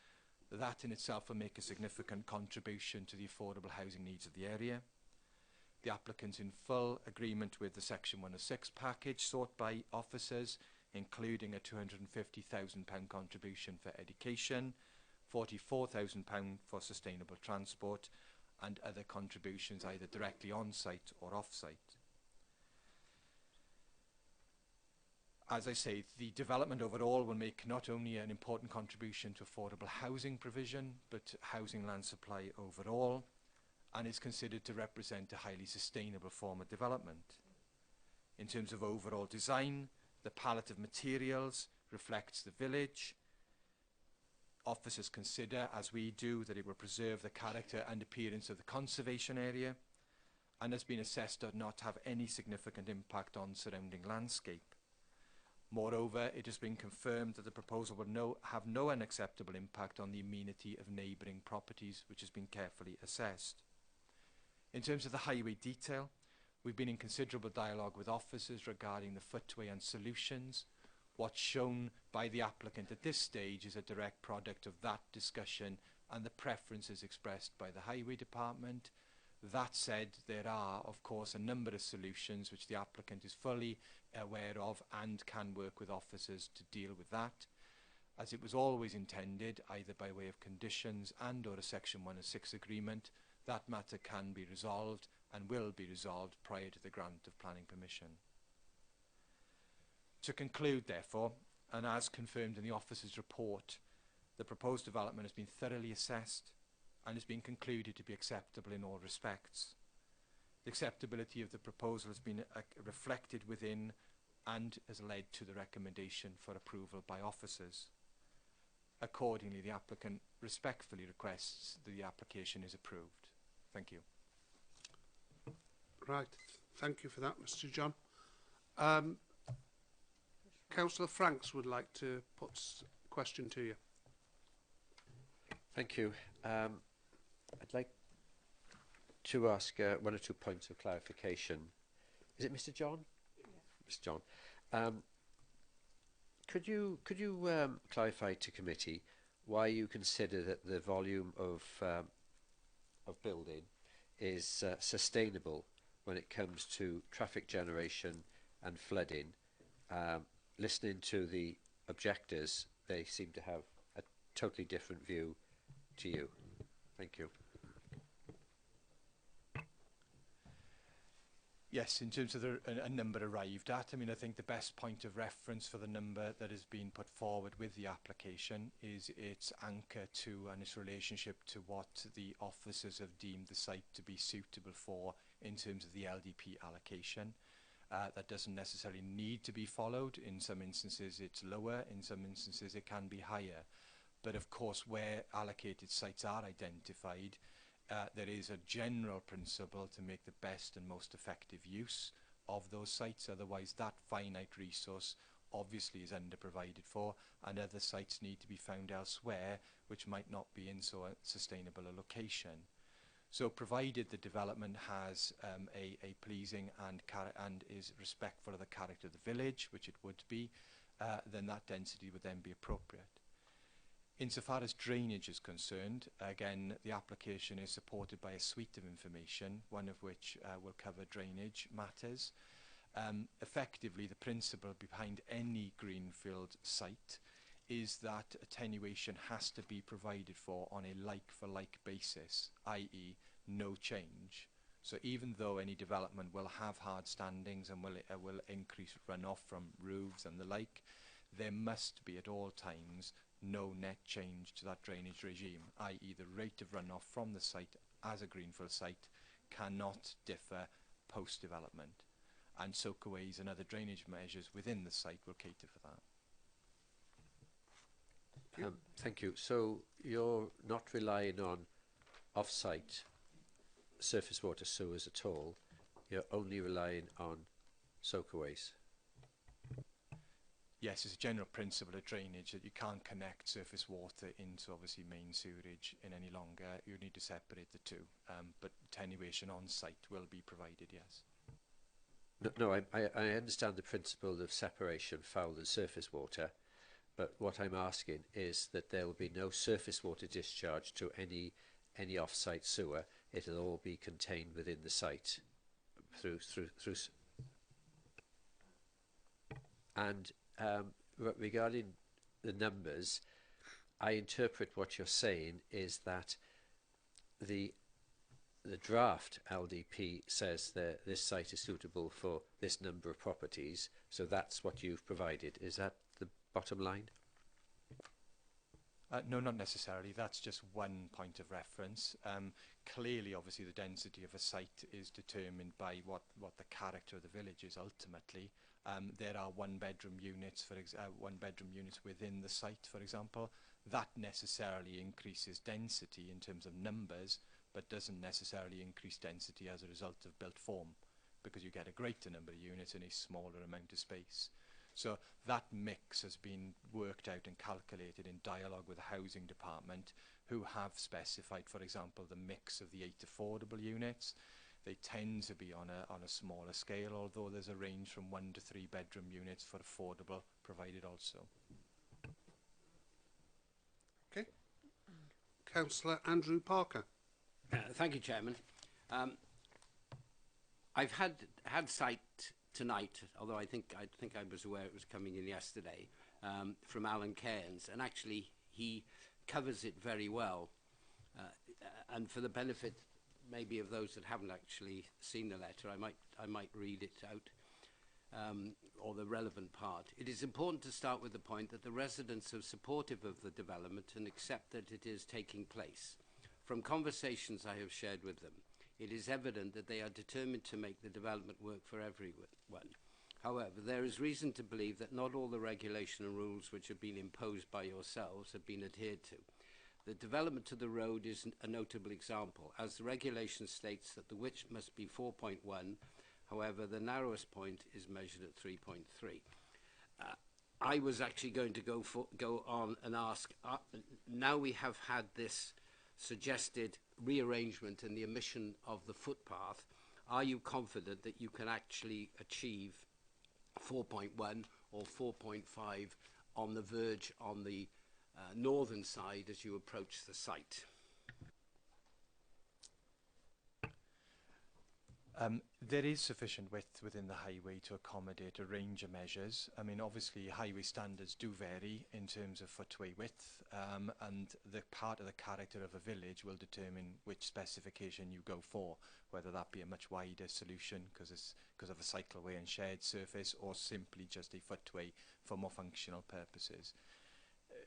[SPEAKER 12] That in itself will make a significant contribution to the affordable housing needs of the area. The applicant's in full agreement with the Section 106 package sought by officers, including a £250,000 contribution for education, £44,000 for sustainable transport, and other contributions either directly on-site or off-site. As I say, the development overall will make not only an important contribution to affordable housing provision, but to housing land supply overall, and is considered to represent a highly sustainable form of development. In terms of overall design, the palette of materials reflects the village. Officers consider, as we do, that it will preserve the character and appearance of the conservation area, and has been assessed to not have any significant impact on surrounding landscape. Moreover, it has been confirmed that the proposal will have no unacceptable impact on the amenity of neighbouring properties, which has been carefully assessed. In terms of the highway detail, we've been in considerable dialogue with officers regarding the footway and solutions. What's shown by the applicant at this stage is a direct product of that discussion and the preferences expressed by the Highway Department. That said, there are, of course, a number of solutions which the applicant is fully aware of and can work with officers to deal with that. As it was always intended, either by way of conditions and or a Section 106 agreement, that matter can be resolved and will be resolved prior to the grant of planning permission. To conclude, therefore, and as confirmed in the officer's report, the proposed development has been thoroughly assessed and has been concluded to be acceptable in all respects. The acceptability of the proposal has been reflected within and has led to the recommendation for approval by officers. Accordingly, the applicant respectfully requests that the application is approved. Thank you.
[SPEAKER 1] Right, thank you for that, Mr. John. Councillor Franks would like to put a question to you.
[SPEAKER 13] Thank you. I'd like to ask one or two points of clarification. Is it Mr. John? Yeah. Mr. John. Could you clarify to committee why you consider that the volume of building is sustainable when it comes to traffic generation and flooding? Listening to the objectors, they seem to have a totally different view to you. Thank you.
[SPEAKER 12] Yes, in terms of a number arrived at, I mean, I think the best point of reference for the number that has been put forward with the application is its anchor to and its relationship to what the officers have deemed the site to be suitable for in terms of the LDP allocation. That doesn't necessarily need to be followed. In some instances it's lower, in some instances it can be higher. But of course, where allocated sites are identified, there is a general principle to make the best and most effective use of those sites. Otherwise, that finite resource obviously is under-provided for, and other sites need to be found elsewhere which might not be in so sustainable a location. So provided the development has a pleasing and is respectful of the character of the village, which it would be, then that density would then be appropriate. Insofar as drainage is concerned, again, the application is supported by a suite of information, one of which will cover drainage matters. Effectively, the principle behind any greenfield site is that attenuation has to be provided for on a like-for-like basis, i.e. no change. So even though any development will have hard standings and will increase runoff from roofs and the like, there must be at all times no net change to that drainage regime, i.e. the rate of runoff from the site as a greenfield site cannot differ post-development, and soakaways and other drainage measures within the site will cater for that.
[SPEAKER 13] Thank you. So you're not relying on off-site surface water sewers at all. You're only relying on soakaways.
[SPEAKER 12] Yes, it's a general principle of drainage that you can't connect surface water into obviously main sewerage in any longer. You need to separate the two, but attenuation on site will be provided, yes.
[SPEAKER 13] No, I understand the principle of separation, foul and surface water, but what I'm asking is that there will be no surface water discharge to any off-site sewer. It'll all be contained within the site through. And regarding the numbers, I interpret what you're saying is that the the draft LDP says that this site is suitable for this number of properties, so that's what you've provided. Is that the bottom line?
[SPEAKER 12] No, not necessarily. That's just one point of reference. Clearly, obviously, the density of a site is determined by what the character of the village is ultimately. There are one-bedroom units, one-bedroom units within the site, for example. That necessarily increases density in terms of numbers, but doesn't necessarily increase density as a result of built form, because you get a greater number of units in a smaller amount of space. So that mix has been worked out and calculated in dialogue with the housing department, who have specified, for example, the mix of the 8 affordable units. They tend to be on a smaller scale, although there's a range from 1 to 3 bedroom units for affordable provided also.
[SPEAKER 1] Okay. Councillor Andrew Parker.
[SPEAKER 6] Thank you, Chairman. I've had sight tonight, although I think I was aware it was coming in yesterday, from Alan Cairns, and actually he covers it very well. And for the benefit maybe of those that haven't actually seen the letter, I might read it out, or the relevant part. It is important to start with the point that the residents are supportive of the development and accept that it is taking place. From conversations I have shared with them, it is evident that they are determined to make the development work for everyone. However, there is reason to believe that not all the regulation and rules which have been imposed by yourselves have been adhered to. The development of the road is a notable example, as the regulation states that the width must be 4.1, however, the narrowest point is measured at 3.3. I was actually going to go on and ask, now we have had this suggested rearrangement and the omission of the footpath, are you confident that you can actually achieve 4.1 or 4.5 on the verge on the northern side as you approach the site?
[SPEAKER 12] There is sufficient width within the highway to accommodate a range of measures. I mean, obviously, highway standards do vary in terms of footway width, and the part of the character of a village will determine which specification you go for, whether that be a much wider solution because of a cycleway and shared surface, or simply just a footway for more functional purposes.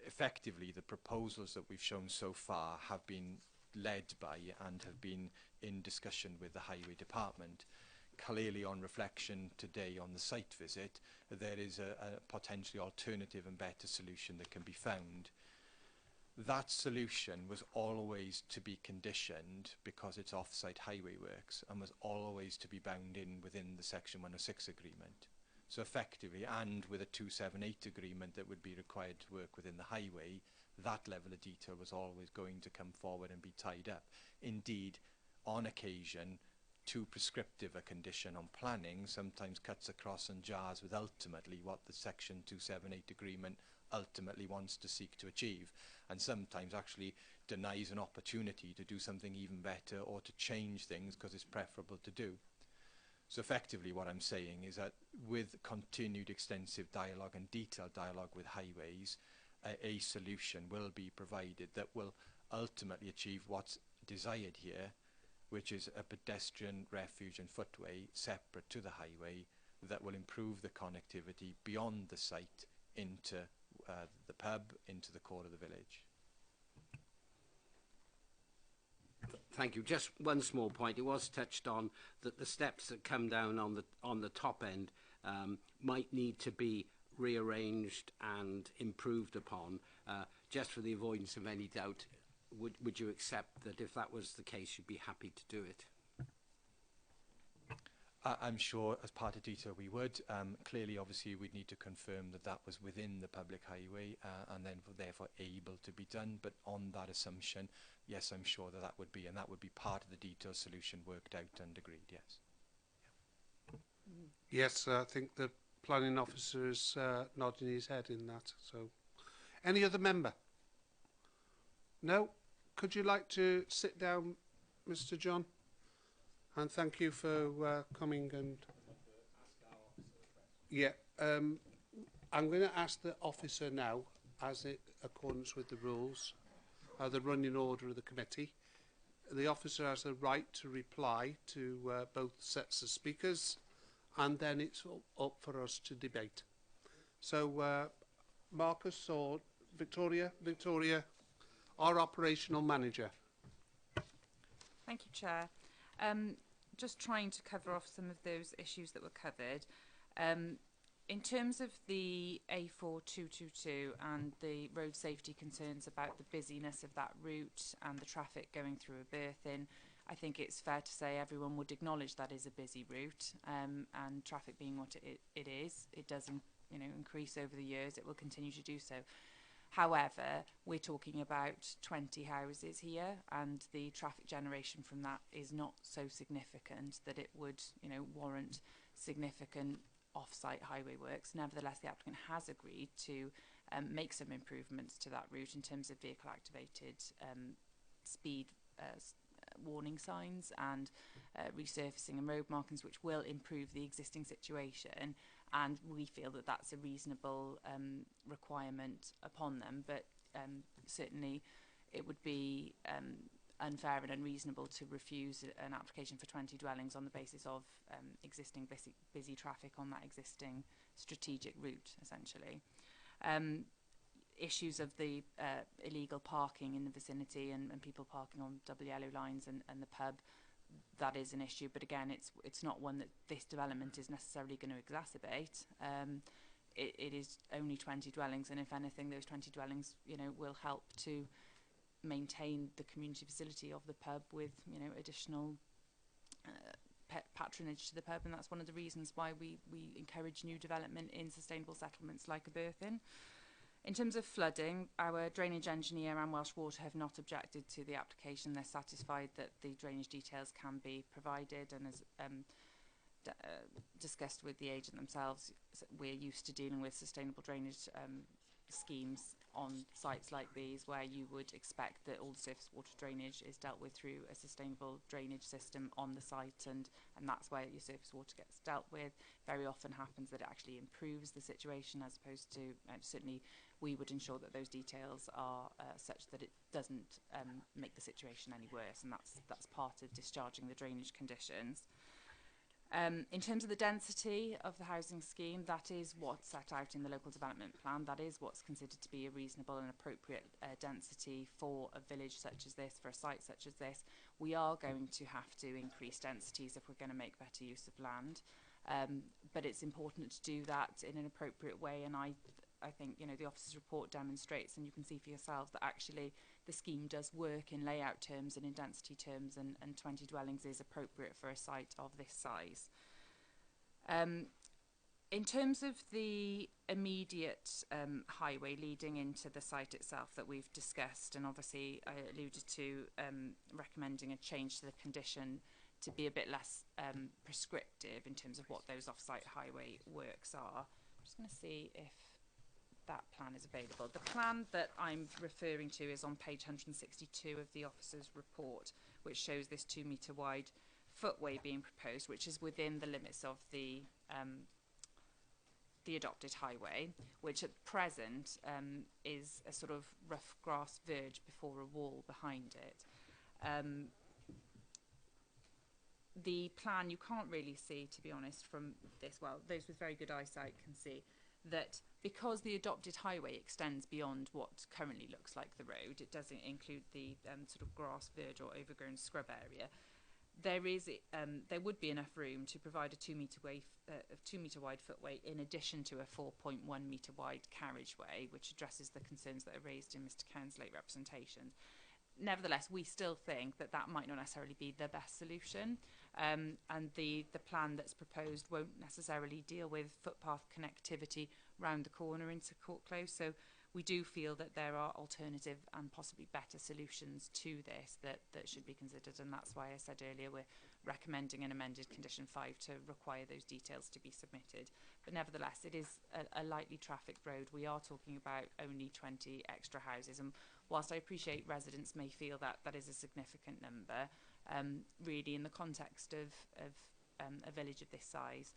[SPEAKER 12] Effectively, the proposals that we've shown so far have been led by and have been in discussion with the highway department. Clearly, on reflection today on the site visit, there is a potentially alternative and better solution that can be found. That solution was always to be conditioned because it's off-site highway works, and was always to be bound in within the Section 106 agreement. So effectively, and with a 278 agreement that would be required to work within the highway, that level of detail was always going to come forward and be tied up. Indeed, on occasion, too prescriptive a condition on planning sometimes cuts across and jars with ultimately what the Section 278 agreement ultimately wants to seek to achieve, and sometimes actually denies an opportunity to do something even better or to change things because it's preferable to do. So effectively what I'm saying is that with continued extensive dialogue and detailed dialogue with highways, a solution will be provided that will ultimately achieve what's desired here, which is a pedestrian refuge and footway separate to the highway that will improve the connectivity beyond the site into the pub, into the core of the village.
[SPEAKER 6] Thank you. Just one small point. It was touched on that the steps that come down on the top end might need to be rearranged and improved upon. Just for the avoidance of any doubt, would you accept that if that was the case, you'd be happy to do it?
[SPEAKER 12] I'm sure as part of detail we would. Clearly, obviously, we'd need to confirm that that was within the public highway and then therefore able to be done. But on that assumption, yes, I'm sure that would be, and that would be part of the detailed solution worked out and agreed, yes.
[SPEAKER 1] Yes, I think the planning officer is nodding his head in that. So, any other member? No? Could you like to sit down, Mr. John? And thank you for coming and... Yeah, I'm going to ask the officer now, as in accordance with the rules, the running order of the committee, the officer has a right to reply to both sets of speakers, and then it's up for us to debate. So Marcus or Victoria, our operational manager.
[SPEAKER 7] Thank you, Chair. Just trying to cover off some of those issues that were covered. In terms of the A4222 and the road safety concerns about the busyness of that route and the traffic going through a berth-in, I think it's fair to say everyone would acknowledge that is a busy route, and traffic being what it is, it does increase over the years. It will continue to do so. However, we're talking about 20 houses here, and the traffic generation from that is not so significant that it would, warrant significant off-site highway works. Nevertheless, the applicant has agreed to make some improvements to that route in terms of vehicle-activated speed warning signs and resurfacing and road markings, which will improve the existing situation. And we feel that that's a reasonable requirement upon them, but certainly it would be unfair and unreasonable to refuse an application for 20 dwellings on the basis of existing busy traffic on that existing strategic route, essentially. Issues of the illegal parking in the vicinity and people parking on double yellow lines and the pub, that is an issue, but again, it's not one that this development is necessarily going to exacerbate. It is only 20 dwellings, and if anything, those 20 dwellings, will help to maintain the community facility of the pub with, additional patronage to the pub, and that's one of the reasons why we encourage new development in sustainable settlements like a berth-in. In terms of flooding, our drainage engineer and Welsh Water have not objected to the application. They're satisfied that the drainage details can be provided, and as discussed with the agent themselves, we're used to dealing with sustainable drainage schemes on sites like these, where you would expect that all the surface water drainage is dealt with through a sustainable drainage system on the site, and that's where your surface water gets dealt with. Very often happens that it actually improves the situation, as opposed to, certainly we would ensure that those details are such that it doesn't make the situation any worse, and that's part of discharging the drainage conditions. In terms of the density of the housing scheme, that is what's set out in the local development plan. That is what's considered to be a reasonable and appropriate density for a village such as this, for a site such as this. We are going to have to increase densities if we're going to make better use of land, but it's important to do that in an appropriate way, and I think the officer's report demonstrates, and you can see for yourselves, that actually the scheme does work in layout terms and in density terms, and 20 dwellings is appropriate for a site of this size. In terms of the immediate highway leading into the site itself that we've discussed, and obviously I alluded to recommending a change to the condition to be a bit less prescriptive in terms of what those off-site highway works are. I'm just going to see if that plan is available. The plan that I'm referring to is on page 162 of the officer's report, which shows this 2 metre wide footway being proposed, which is within the limits of the adopted highway, which at present is a sort of rough grass verge before a wall behind it. The plan you can't really see, to be honest, from this. Well, those with very good eyesight can see that because the adopted highway extends beyond what currently looks like the road, it doesn't include the sort of grass verge or overgrown scrub area. There would be enough room to provide a 2 metre wide footway in addition to a 4.1 metre wide carriageway, which addresses the concerns that are raised in Mr. Cairns' late representation. Nevertheless, we still think that that might not necessarily be the best solution, and the plan that's proposed won't necessarily deal with footpath connectivity round the corner into Court Close. So we do feel that there are alternative and possibly better solutions to this that should be considered, and that's why I said earlier we're recommending an amended condition 5 to require those details to be submitted. But nevertheless, it is a lightly trafficked road. We are talking about only 20 extra houses, and whilst I appreciate residents may feel that that is a significant number, really in the context of a village of this size,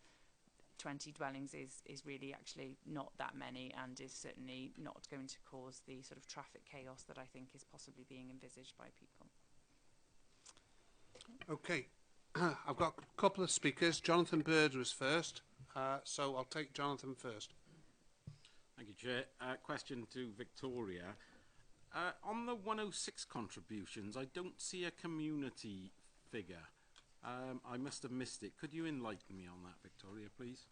[SPEAKER 7] 20 dwellings is really actually not that many, and is certainly not going to cause the sort of traffic chaos that I think is possibly being envisaged by people.
[SPEAKER 1] Okay, I've got a couple of speakers. Jonathan Bird was first, so I'll take Jonathan first.
[SPEAKER 14] Thank you, Chair. Question to Victoria. On the 106 contributions, I don't see a community figure. I must have missed it. Could you enlighten me on that, Victoria, please?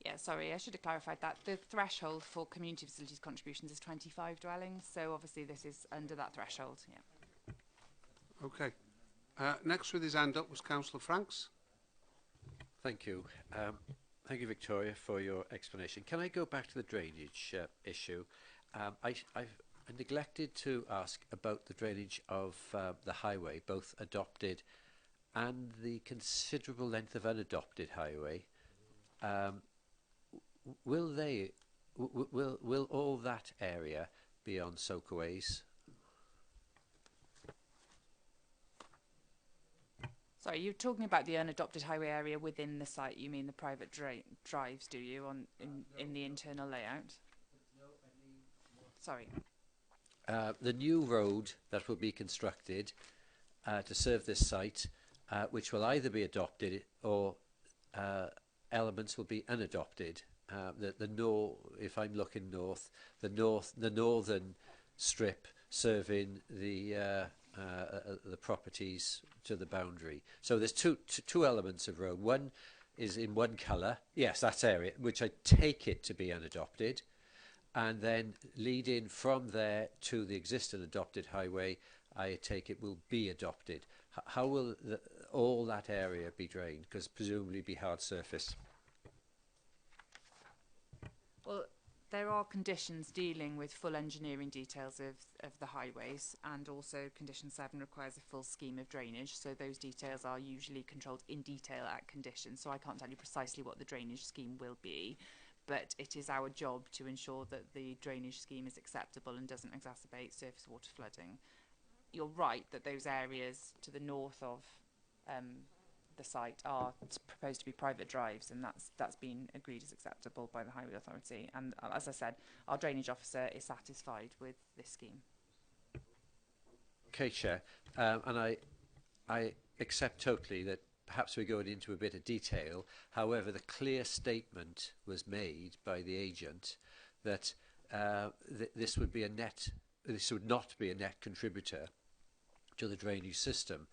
[SPEAKER 7] Yeah, sorry, I should have clarified that. The threshold for community facilities contributions is 25 dwellings, so obviously this is under that threshold, yeah.
[SPEAKER 1] Okay. Next with his hand up was Councillor Franks.
[SPEAKER 13] Thank you. Thank you, Victoria, for your explanation. Can I go back to the drainage issue? I've neglected to ask about the drainage of the highway, both adopted and the considerable length of unadopted highway. Will all that area be on soakaways?
[SPEAKER 7] Sorry, you're talking about the unadopted highway area within the site. You mean the private drives, do you, in the internal layout? Sorry.
[SPEAKER 13] The new road that will be constructed to serve this site, which will either be adopted or elements will be unadopted. If I'm looking north, the northern strip serving the properties to the boundary. So there's two elements of road. One is in one colour, yes, that area, which I take it to be unadopted, and then leading from there to the existing adopted highway, I take it will be adopted. How will all that area be drained? Because presumably be hard surface.
[SPEAKER 7] Well, there are conditions dealing with full engineering details of the highways, and also condition 7 requires a full scheme of drainage, so those details are usually controlled in detail at condition, so I can't tell you precisely what the drainage scheme will be, but it is our job to ensure that the drainage scheme is acceptable and doesn't exacerbate surface water flooding. You're right that those areas to the north of the site are proposed to be private drives, and that's been agreed as acceptable by the Highway Authority. And as I said, our drainage officer is satisfied with this scheme.
[SPEAKER 13] Okay, Chair, and I accept totally that perhaps we're going into a bit of detail. However, the clear statement was made by the agent that this would not be a net contributor to the drainage system.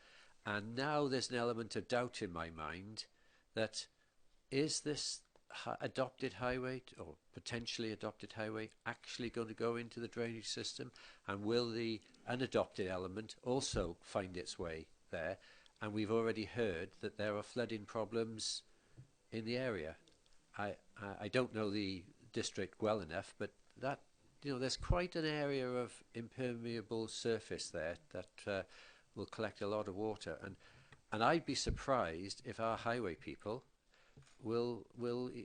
[SPEAKER 13] And now there's an element of doubt in my mind that is this adopted highway or potentially adopted highway actually going to go into the drainage system, and will the unadopted element also find its way there? And we've already heard that there are flooding problems in the area. I don't know the district well enough, but that, there's quite an area of impermeable surface there that will collect a lot of water, and I'd be surprised if our highway people will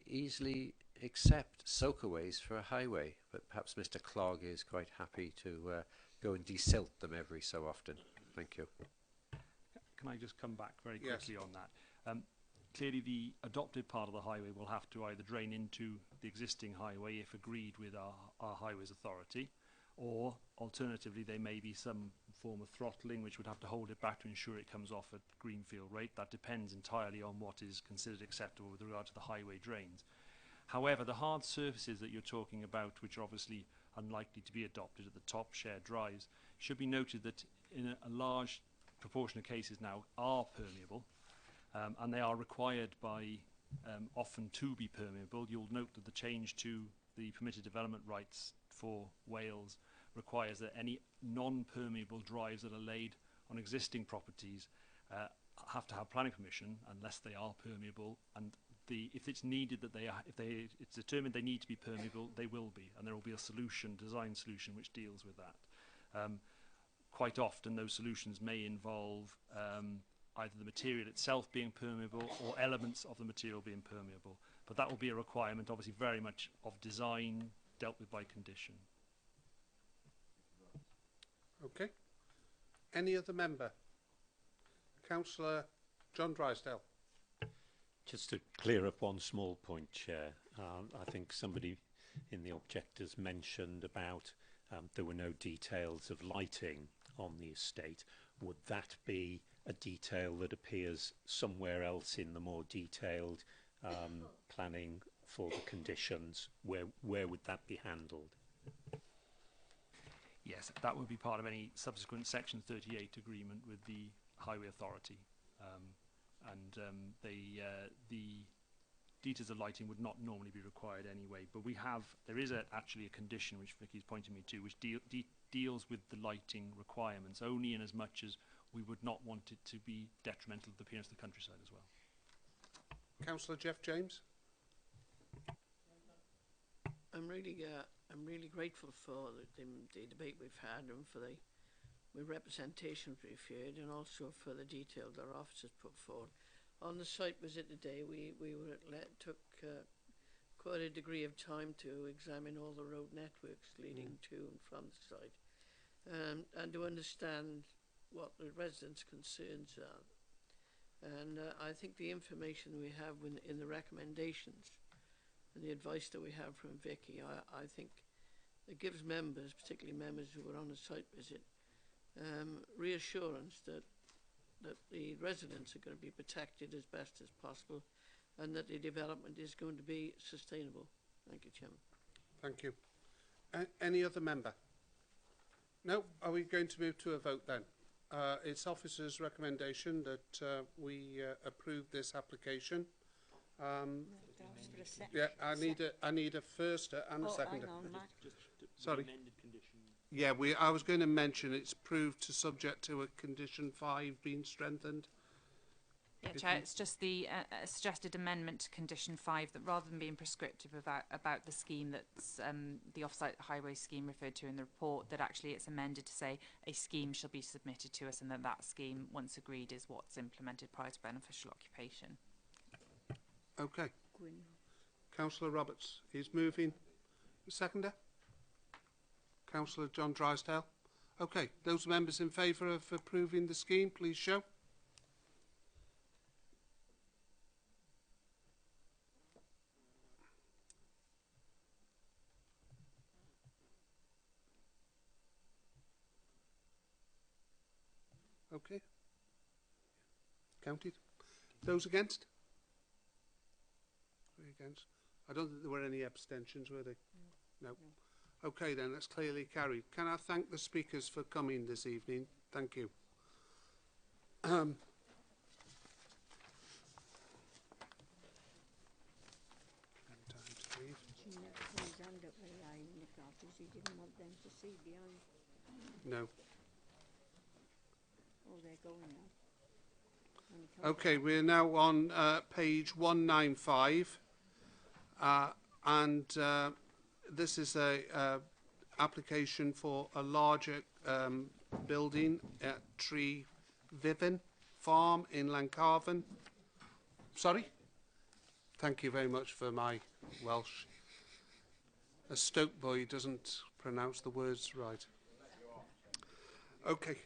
[SPEAKER 13] easily accept soakaways for a highway. But perhaps Mr. Clogg is quite happy to go and desilt them every so often. Thank you.
[SPEAKER 5] Can I just come back very quickly on that? Clearly the adopted part of the highway will have to either drain into the existing highway if agreed with our highways authority, or alternatively there may be some form of throttling which would have to hold it back to ensure it comes off at greenfield rate. That depends entirely on what is considered acceptable with regard to the highway drains. However, the hard surfaces that you're talking about, which are obviously unlikely to be adopted at the top, shared drives, should be noted that in a large proportion of cases now are permeable, and they are required by often to be permeable. You'll note that the change to the permitted development rights for Wales requires that any non-permeable drives that are laid on existing properties have to have planning permission unless they are permeable, and if it's needed that it's determined they need to be permeable, they will be, and there will be a design solution which deals with that. Quite often those solutions may involve either the material itself being permeable or elements of the material being permeable, but that will be a requirement obviously very much of design dealt with by condition.
[SPEAKER 1] Okay. Any other member? Councillor John Drysdale.
[SPEAKER 8] Just to clear up one small point, Chair, I think somebody in the objectors mentioned about there were no details of lighting on the estate. Would that be a detail that appears somewhere else in the more detailed planning for the conditions, where would that be handled?
[SPEAKER 5] Yes, that would be part of any subsequent Section 38 agreement with the Highway Authority. The details of lighting would not normally be required anyway, but there is actually a condition which Vicky's pointing me to, which deals with the lighting requirements, only in as much as we would not want it to be detrimental to the appearance of the countryside as well.
[SPEAKER 1] Councillor Jeff James.
[SPEAKER 4] I'm really grateful for the debate we've had and for the representations we've heard, and also for the detail that our officers put forward. On the site visit today, we took quite a degree of time to examine all the road networks leading to and from the site, and to understand what the residents' concerns are. And I think the information we have in the recommendations and the advice that we have from Vicky, I think it gives members, particularly members who were on a site visit, reassurance that the residents are going to be protected as best as possible, and that the development is going to be sustainable. Thank you, Chairman.
[SPEAKER 1] Thank you. Any other member? No? Are we going to move to a vote then? It's officer's recommendation that we approve this application. Yeah, I need a first and a second. Sorry. Yeah, I was going to mention it's proved to subject to a condition 5 being strengthened.
[SPEAKER 7] Yeah, Chair, it's just the suggested amendment to condition 5, that rather than being prescriptive about the scheme that's the off-site highway scheme referred to in the report, that actually it's amended to say a scheme shall be submitted to us, and that scheme, once agreed, is what's implemented prior to beneficial occupation.
[SPEAKER 1] Okay. Councillor Roberts is moving. Seconder? Councillor John Drysdale. Okay, those members in favour of approving the scheme, please show. Okay. Counted. Those against? 3 against. I don't think there were any abstentions, were they? No. Okay then, that's clearly carried. Can I thank the speakers for coming this evening? Thank you. No.
[SPEAKER 2] Oh, they're going now.
[SPEAKER 1] Okay, we're now on page 195, and this is a application for a larger building at Tree Vivin Farm in Lancarvan. Sorry? Thank you very much for my Welsh. A Stoke boy doesn't pronounce the words right. Okay.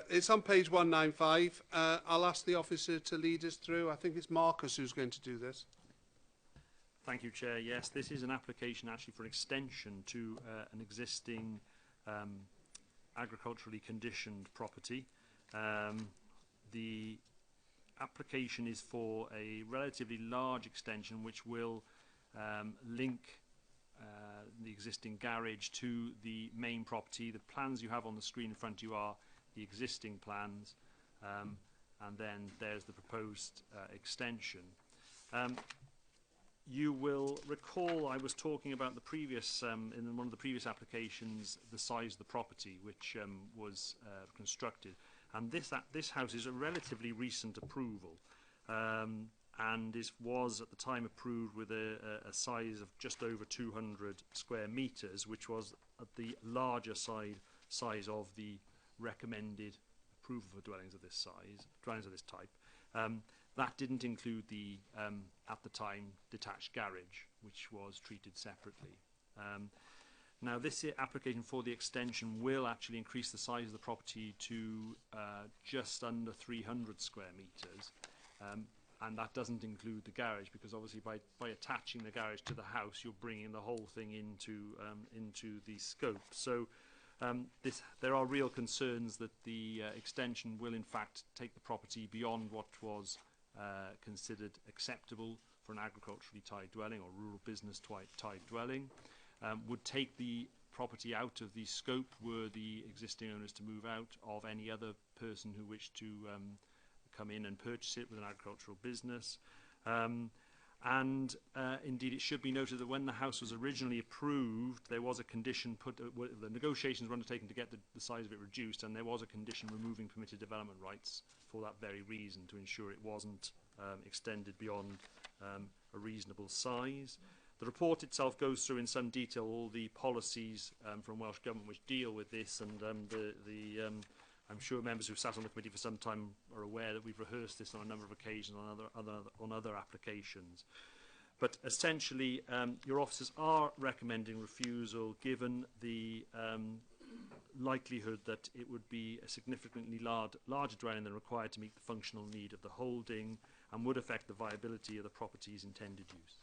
[SPEAKER 1] It's on page 195. I'll ask the officer to lead us through. I think it's Marcus who's going to do this.
[SPEAKER 5] Thank you, Chair. Yes, this is an application actually for an extension to an existing agriculturally conditioned property. The application is for a relatively large extension which will link the existing garage to the main property. The plans you have on the screen in front of you are the existing plans, and then there's the proposed extension. You will recall I was talking about the previous, in one of the previous applications, the size of the property which was constructed. And this house is a relatively recent approval, and was at the time approved with a size of just over 200 square metres, which was at the larger size of the recommended approval for dwellings of this type. That didn't include the, at the time, detached garage, which was treated separately. Now, this application for the extension will actually increase the size of the property to just under 300 square metres, and that doesn't include the garage, because obviously by attaching the garage to the house, you're bringing the whole thing into the scope. So there are real concerns that the extension will in fact take the property beyond what was considered acceptable for an agriculturally tied dwelling or rural business tied dwelling, would take the property out of the scope were the existing owners to move out of any other person who wished to come in and purchase it with an agricultural business. Indeed, it should be noted that when the house was originally approved, there was a condition the negotiations were undertaken to get the size of it reduced, and there was a condition removing permitted development rights for that very reason, to ensure it wasn't extended beyond a reasonable size. The report itself goes through in some detail all the policies from Welsh Government which deal with this, and I'm sure members who've sat on the committee for some time are aware that we've rehearsed this on a number of occasions on other applications. But essentially, your officers are recommending refusal given the likelihood that it would be a significantly larger dwelling than required to meet the functional need of the holding and would affect the viability of the property's intended use.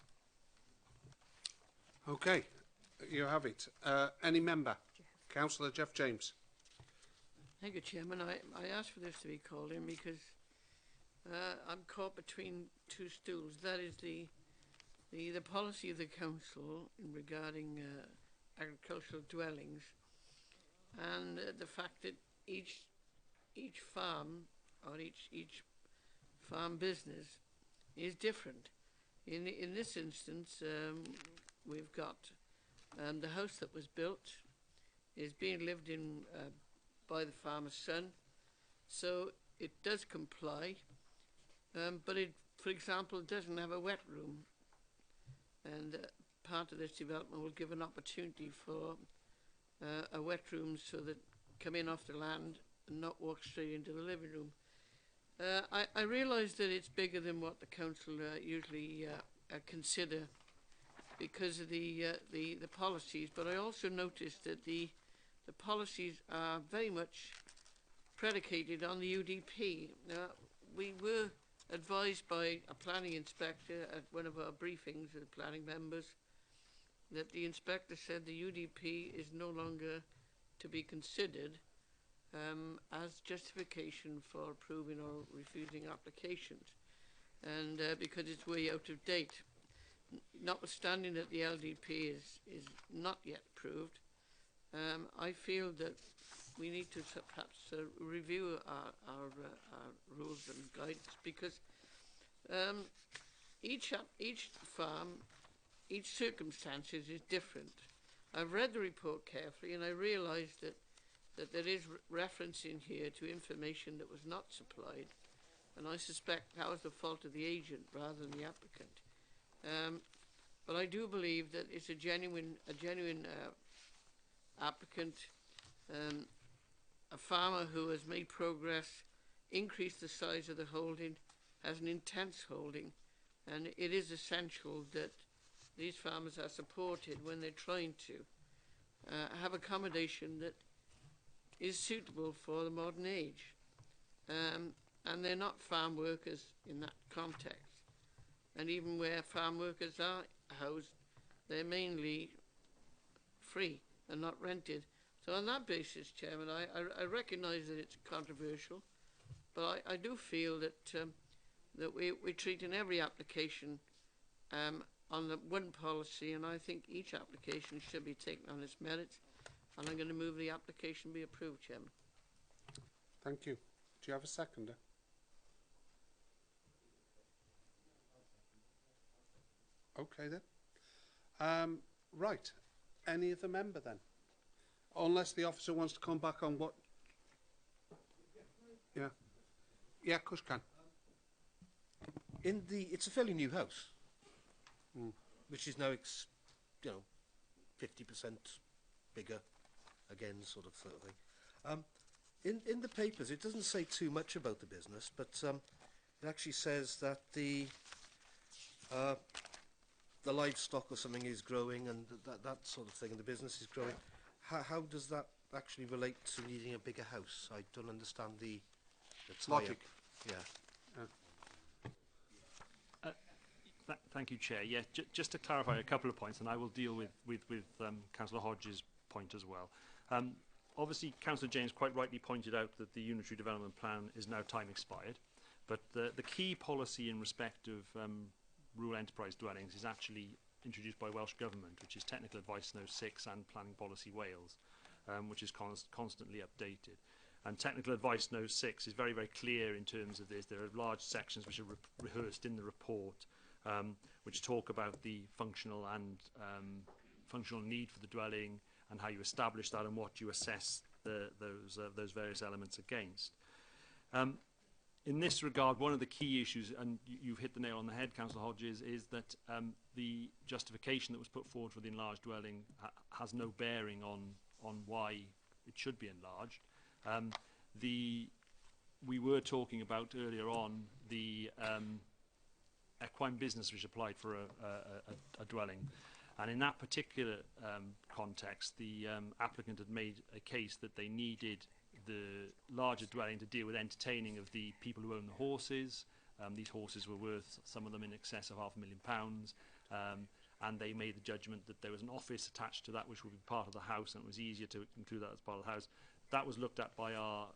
[SPEAKER 1] Okay, you have it. Any member? Councillor Jeff James.
[SPEAKER 4] Thank you, Chairman. I asked for this to be called in because I'm caught between two stools. That is the policy of the council in regarding agricultural dwellings, and the fact that each farm or each farm business is different. In this instance, we've got the house that was built is being lived in by the farmer's son, so it does comply, but it, for example, doesn't have a wet room, and part of this development will give an opportunity for a wet room so that come in off the land and not walk straight into the living room. I realise that it's bigger than what the council usually consider because of the policies, but I also noticed that the policies are very much predicated on the UDP. Now, we were advised by a planning inspector at one of our briefings with planning members that the inspector said the UDP is no longer to be considered as justification for approving or refusing applications, and because it's way out of date. Notwithstanding that the LDP is not yet approved, I feel that we need to perhaps review our rules and guidance, because each farm, each circumstances is different. I've read the report carefully, and I realise that there is reference in here to information that was not supplied, and I suspect that was the fault of the agent rather than the applicant. But I do believe that it's a genuine applicant, a farmer who has made progress, increased the size of the holding, has an intense holding, and it is essential that these farmers are supported when they're trying to have accommodation that is suitable for the modern age, and they're not farm workers in that context. And even where farm workers are housed, they're mainly free and not rented. So on that basis, Chairman, I recognise that it's controversial, but I do feel that that we're treating every application on the one policy, and I think each application should be taken on its merits, and I'm going to move the application be approved, Chairman.
[SPEAKER 1] Thank you. Do you have a seconder? Okay then. Right. Any other member then? Unless the officer wants to come back on what... Yeah. Yeah, of course can.
[SPEAKER 15] It's a fairly new house, which is now, 50% bigger, again, sort of thing. In the papers, it doesn't say too much about the business, but it actually says that the livestock or something is growing, and that sort of thing, and the business is growing. How does that actually relate to needing a bigger house? I don't understand the
[SPEAKER 1] logic.
[SPEAKER 15] Yeah.
[SPEAKER 5] Thank you, Chair. Yeah, just to clarify a couple of points, and I will deal with Councillor Hodges' point as well. obviously, Councillor James quite rightly pointed out that the unitary development plan is now time expired, but the key policy in respect of rural enterprise dwellings is actually introduced by Welsh Government, which is Technical Advice No. 6 and Planning Policy Wales, which is constantly updated. And Technical Advice No. 6 is very, very clear in terms of this. There are large sections which are rehearsed in the report, which talk about the functional need for the dwelling and how you establish that and what you assess those various elements against. In this regard, one of the key issues, and you've hit the nail on the head, Councillor Hodges, is that the justification that was put forward for the enlarged dwelling has no bearing on why it should be enlarged. We were talking about earlier on the equine business which applied for a dwelling. And in that particular context, the applicant had made a case that they needed the larger dwelling to deal with entertaining of the people who own the horses. These horses were worth, some of them, in excess of £500,000. And they made the judgment that there was an office attached to that which would be part of the house, and it was easier to include that as part of the house. That was looked at by our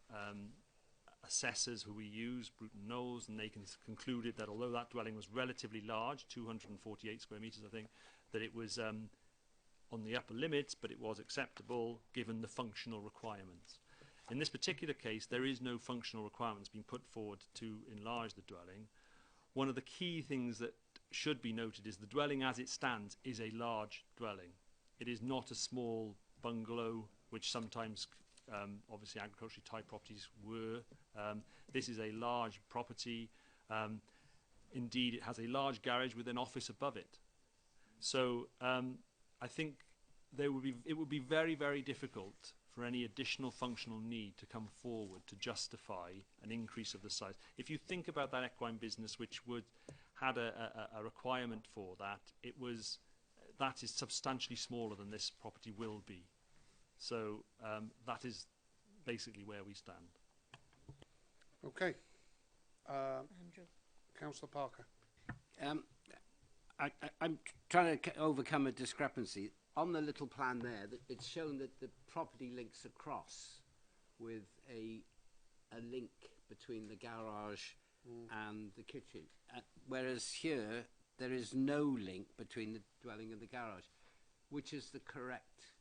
[SPEAKER 5] assessors who we use, Bruton Knowles, and they concluded that although that dwelling was relatively large, 248 square metres I think, that it was on the upper limits, but it was acceptable given the functional requirements. In this particular case, there is no functional requirements being put forward to enlarge the dwelling. One of the key things that should be noted is the dwelling as it stands is a large dwelling. It is not a small bungalow, which sometimes obviously agriculturally type properties were. This is a large property. Indeed, it has a large garage with an office above it. So I think it would be very, very difficult for any additional functional need to come forward to justify an increase of the size. If you think about that equine business, which had a requirement for that, that is substantially smaller than this property will be. So that is basically where we stand.
[SPEAKER 1] Okay. Andrew. Councillor Parker.
[SPEAKER 6] I'm trying to overcome a discrepancy. On the little plan there, it's shown that the property links across with a link between the garage and the kitchen. Whereas here, there is no link between the dwelling and the garage, which is the correct.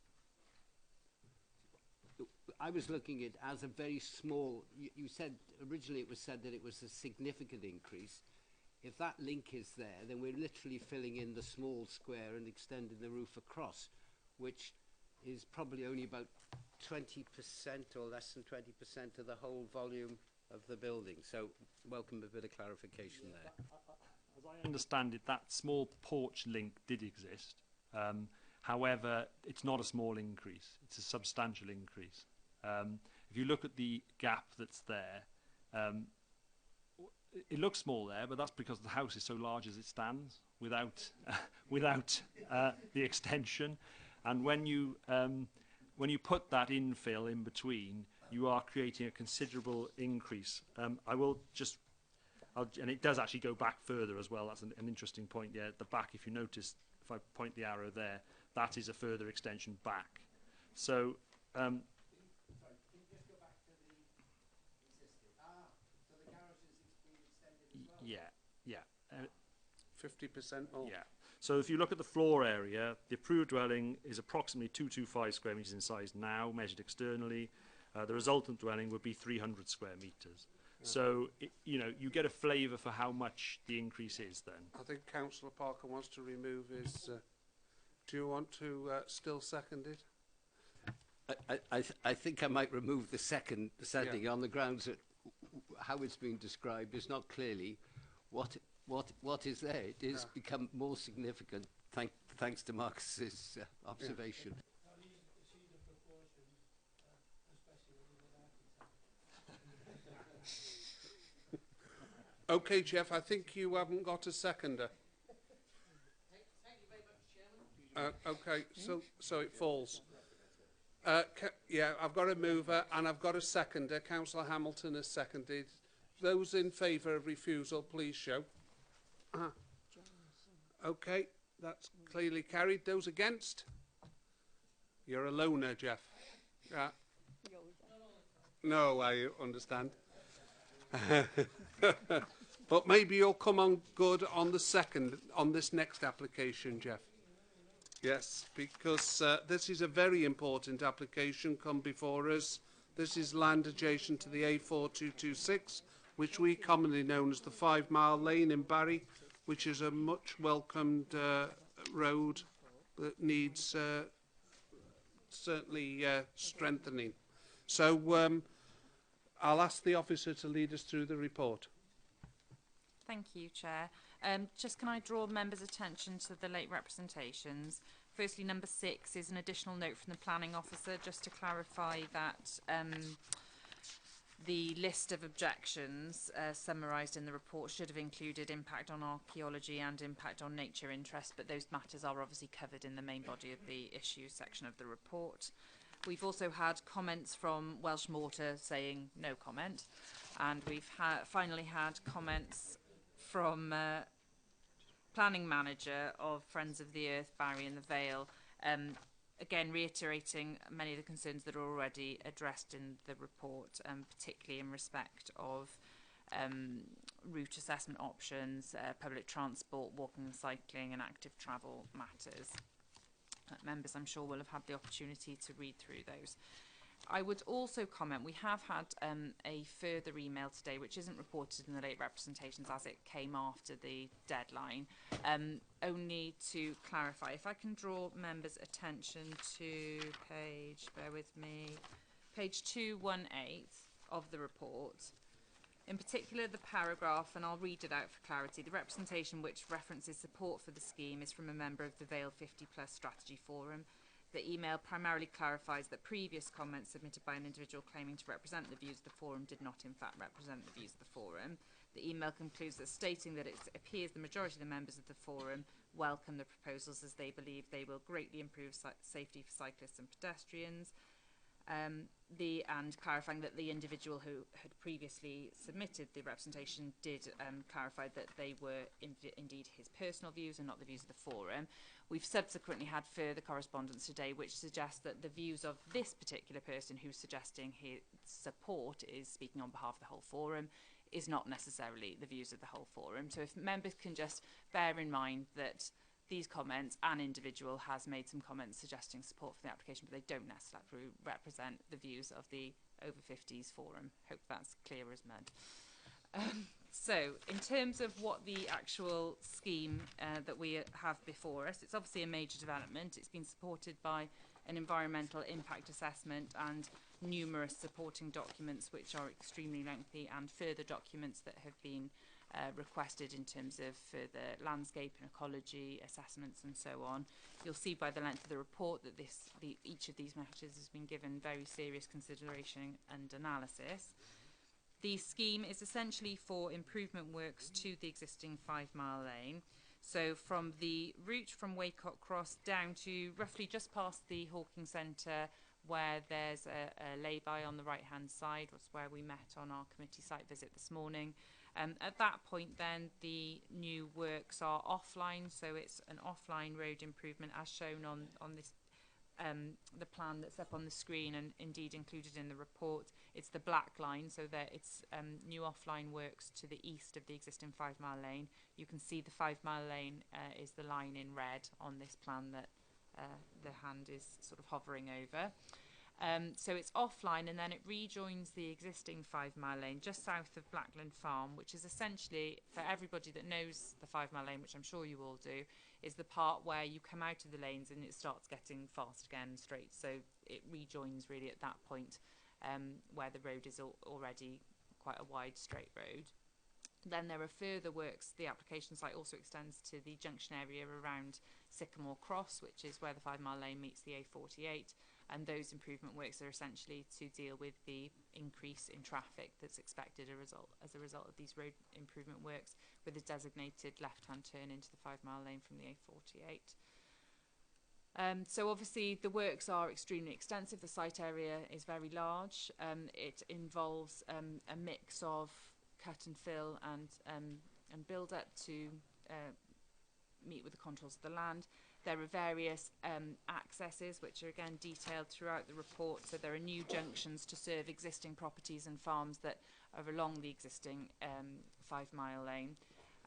[SPEAKER 6] I was looking at it as a very small, you said, originally it was said that it was a significant increase. If that link is there, then we're literally filling in the small square and extending the roof across, which is probably only about 20% or less than 20% of the whole volume of the building. So welcome a bit of clarification there.
[SPEAKER 5] As I understand it, that small porch link did exist. However, it's not a small increase. It's a substantial increase. If you look at the gap that's there, it looks small there, but that's because the house is so large as it stands without the extension. And when you put that infill in between, you are creating a considerable increase. I will just, and it does actually go back further as well. That's an interesting point. Yeah, at the back, if you notice, if I point the arrow there, that is a further extension back. So. Sorry, can you just go back to the existing? So the garage is being extended as well? Yeah.
[SPEAKER 1] 50% more.
[SPEAKER 5] Yeah. So if you look at the floor area, the approved dwelling is approximately 225 square metres in size now, measured externally. The resultant dwelling would be 300 square metres. Yeah. So, you get a flavour for how much the increase is then.
[SPEAKER 1] I think Councillor Parker wants to remove his... do you want to still second it?
[SPEAKER 6] I think I might remove the seconding on the grounds that how it's been described is not clearly what is there. It is become more significant thanks to Marcus's observation.
[SPEAKER 1] Okay, Jeff, I think you haven't got a seconder.
[SPEAKER 11] Thank you very much, Chairman.
[SPEAKER 1] Okay, so it falls. Yeah, I've got a mover and I've got a seconder. Councillor Hamilton has seconded. Those in favour of refusal, please show. Okay, that's clearly carried. Those against? You're a loner, Jeff. No, I understand. But maybe you'll come on good on the second, on this next application, Jeff. Yes, because this is a very important application come before us. This is land adjacent to the A4226, which we commonly known as the 5 Mile Lane in Barry, which is a much welcomed road that needs certainly strengthening. So I'll ask the officer to lead us through the report.
[SPEAKER 7] Thank you, Chair. Just can I draw members' attention to the late representations? Firstly, number 6 is an additional note from the planning officer, just to clarify that the list of objections summarised in the report should have included impact on archaeology and impact on nature interest, but those matters are obviously covered in the main body of the issues section of the report. We've also had comments from Welsh Mortar saying no comment, and we've finally had comments from planning manager of Friends of the Earth, Barry and the Vale, again reiterating many of the concerns that are already addressed in the report, particularly in respect of route assessment options, public transport, walking and cycling and active travel matters. Members, I'm sure, will have had the opportunity to read through those. I would also comment, we have had a further email today which isn't reported in the late representations as it came after the deadline, only to clarify. If I can draw members' attention to page, bear with me, page 218 of the report. In particular, the paragraph, and I'll read it out for clarity, the representation which references support for the scheme is from a member of the Vale 50 Plus Strategy Forum. The email primarily clarifies that previous comments submitted by an individual claiming to represent the views of the forum did not in fact represent the views of the forum. The email concludes that stating that it appears the majority of the members of the forum welcome the proposals as they believe they will greatly improve safety for cyclists and pedestrians. And clarifying that the individual who had previously submitted the representation did clarify that they were indeed his personal views and not the views of the forum. We've subsequently had further correspondence today which suggests that the views of this particular person who's suggesting his support is speaking on behalf of the whole forum is not necessarily the views of the whole forum. So if members can just bear in mind that these comments, an individual has made some comments suggesting support for the application, but they don't necessarily represent the views of the over 50s forum. Hope that's clear as mud. So, in terms of what the actual scheme that we have before us, it's obviously a major development. It's been supported by an environmental impact assessment and numerous supporting documents which are extremely lengthy, and further documents that have been requested in terms of further landscape and ecology assessments and so on. You'll see by the length of the report that each of these matters has been given very serious consideration and analysis. The scheme is essentially for improvement works to the existing 5 Mile Lane. So from the route from Waycott Cross down to roughly just past the Hawking Centre, where there's a lay-by on the right-hand side, was where we met on our committee site visit this morning. At that point then, the new works are offline, so it's an offline road improvement as shown on this the plan that's up on the screen and indeed included in the report. It's the black line, so that it's new offline works to the east of the existing 5 Mile Lane. You can see the 5 Mile Lane is the line in red on this plan that the hand is sort of hovering over. So it's offline, and then it rejoins the existing 5 Mile Lane just south of Blackland Farm, which is essentially, for everybody that knows the 5 Mile Lane, which I'm sure you all do, is the part where you come out of the lanes and it starts getting fast again straight. So it rejoins really at that point where the road is already quite a wide straight road. Then there are further works. The application site also extends to the junction area around Sycamore Cross, which is where the 5 Mile Lane meets the A48. And those improvement works are essentially to deal with the increase in traffic that's expected as a result of these road improvement works, with a designated left-hand turn into the 5 Mile Lane from the A48. So obviously the works are extremely extensive. The site area is very large. It involves a mix of cut and fill and build up to meet with the contours of the land. There are various accesses which are again detailed throughout the report. So there are new junctions to serve existing properties and farms that are along the existing 5 Mile Lane.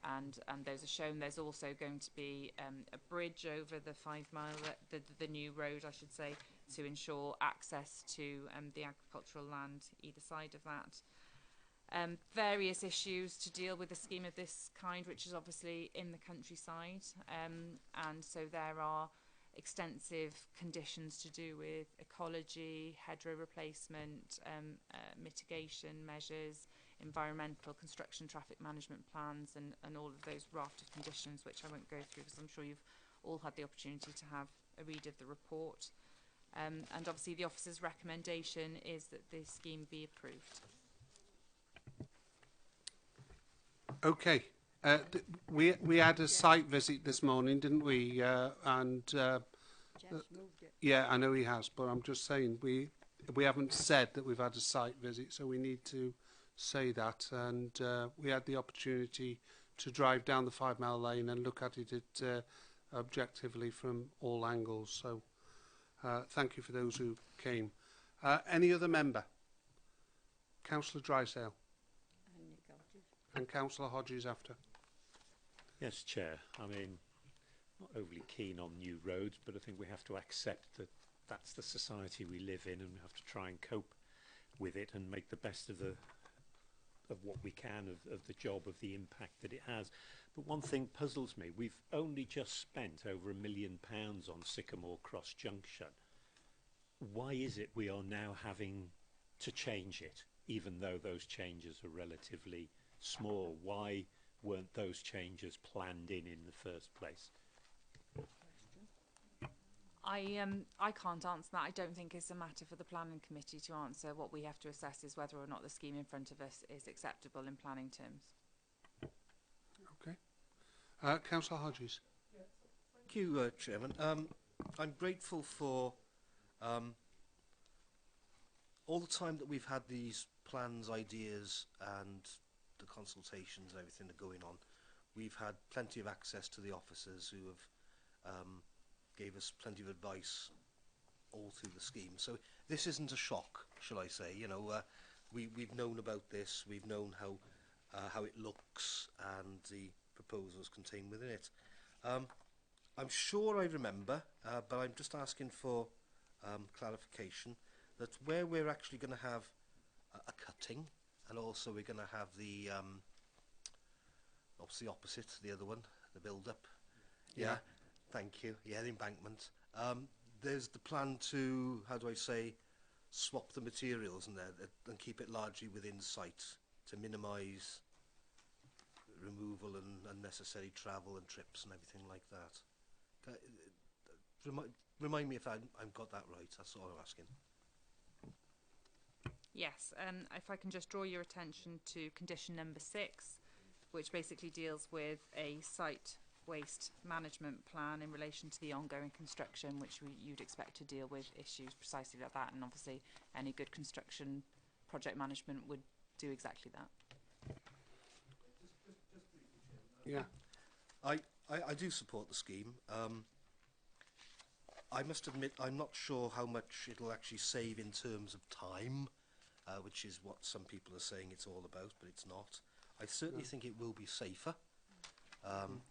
[SPEAKER 7] And those are shown. There's also going to be a bridge over the 5 Mile, the new road, I should say, to ensure access to the agricultural land either side of that. Various issues to deal with a scheme of this kind, which is obviously in the countryside, and so there are extensive conditions to do with ecology, hedgerow replacement, mitigation measures, environmental, construction, traffic management plans, and all of those raft of conditions, which I won't go through because I'm sure you've all had the opportunity to have a read of the report. And obviously the officer's recommendation is that the scheme be approved.
[SPEAKER 1] Okay. We had a site visit this morning, didn't we? Yeah, I know he has, but I'm just saying we haven't said that we've had a site visit, so we need to say that. And we had the opportunity to drive down the 5 Mile Lane and look at it objectively from all angles. So thank you for those who came. Any other member? Councillor Drysdale. And Councillor Hodges after.
[SPEAKER 8] Yes, Chair. I mean, not overly keen on new roads, but I think we have to accept that that's the society we live in, and we have to try and cope with it and make the best of what we can of the job, of the impact that it has. But one thing puzzles me. We've only just spent over £1 million on Sycamore Cross Junction. Why is it we are now having to change it, even though those changes are relatively small? Why weren't those changes planned in the first place?
[SPEAKER 7] I can't answer that. I don't think it's a matter for the planning committee to answer. What we have to assess is whether or not the scheme in front of us is acceptable in planning terms.
[SPEAKER 1] Okay. Councillor Hodges.
[SPEAKER 15] Thank you, Chairman. I'm grateful for all the time that we've had these plans, ideas and the consultations and everything that are going on. We've had plenty of access to the officers who have gave us plenty of advice all through the scheme. So this isn't a shock, shall I say. You know, we've known about this, we've known how it looks and the proposals contained within it. I'm sure I remember, but I'm just asking for clarification that where we're actually going to have a cutting, and also we're going to have the obviously opposite, the other one, the build-up. Yeah. Thank you. Yeah, the embankment. There's the plan to, how do I say, swap the materials in there and keep it largely within sight to minimise removal and unnecessary travel and trips and everything like that. Remind me if I've got that right. That's all I'm asking.
[SPEAKER 7] Yes, if I can just draw your attention to condition number 6, which basically deals with a site waste management plan in relation to the ongoing construction, which you'd expect to deal with issues precisely like that, and obviously any good construction project management would do exactly that.
[SPEAKER 1] Yeah.
[SPEAKER 15] I do support the scheme. I must admit I'm not sure how much it'll actually save in terms of time, which is what some people are saying it's all about, but it's not. I certainly think it will be safer.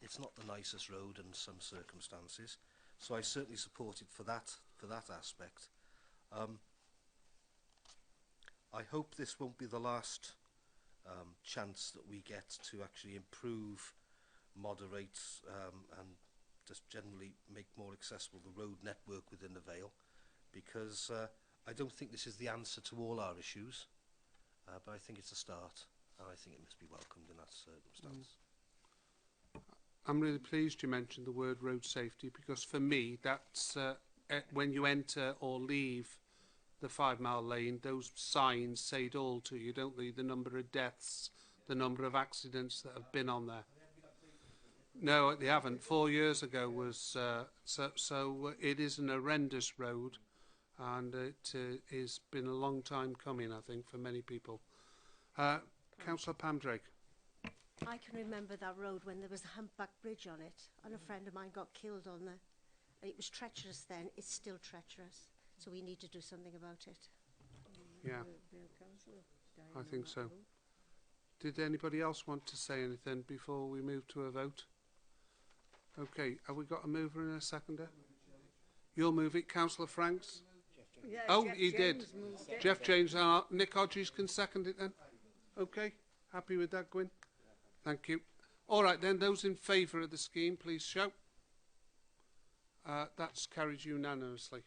[SPEAKER 15] It's not the nicest road in some circumstances, so I certainly support it for that aspect. I hope this won't be the last chance that we get to actually improve, moderate and just generally make more accessible the road network within the Vale, because I don't think this is the answer to all our issues, but I think it's a start, and I think it must be welcomed in that circumstance.
[SPEAKER 1] I'm really pleased you mentioned the word road safety, because for me that's when you enter or leave the 5 Mile Lane, those signs say it all to you, don't they? The number of deaths, the number of accidents that have been on there. No, they haven't. 4 years ago was so it is an horrendous road, and it has been a long time coming, I think, for many people. Councillor Pam Drake.
[SPEAKER 16] I can remember that road when there was a humpback bridge on it, and a friend of mine got killed on there. It was treacherous then, it's still treacherous, so we need to do something about it.
[SPEAKER 1] Yeah, I think so. Did anybody else want to say anything before we move to a vote? Okay, have we got a mover and a seconder? You'll move it, Councillor Franks?
[SPEAKER 2] Yeah,
[SPEAKER 1] Oh,
[SPEAKER 2] Jeff
[SPEAKER 1] he did.
[SPEAKER 2] James moved it.
[SPEAKER 1] Jeff James, Nick Hodges can second it then. Okay, happy with that, Gwyn? Thank you. All right then, those in favour of the scheme, please shout. That's carried unanimously.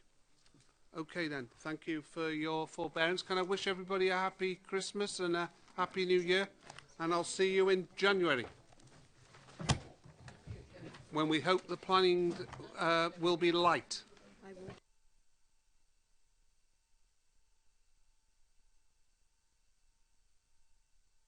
[SPEAKER 1] Okay then, thank you for your forbearance. Can I wish everybody a happy Christmas and a happy New Year? And I'll see you in January, when we hope the planning will be light.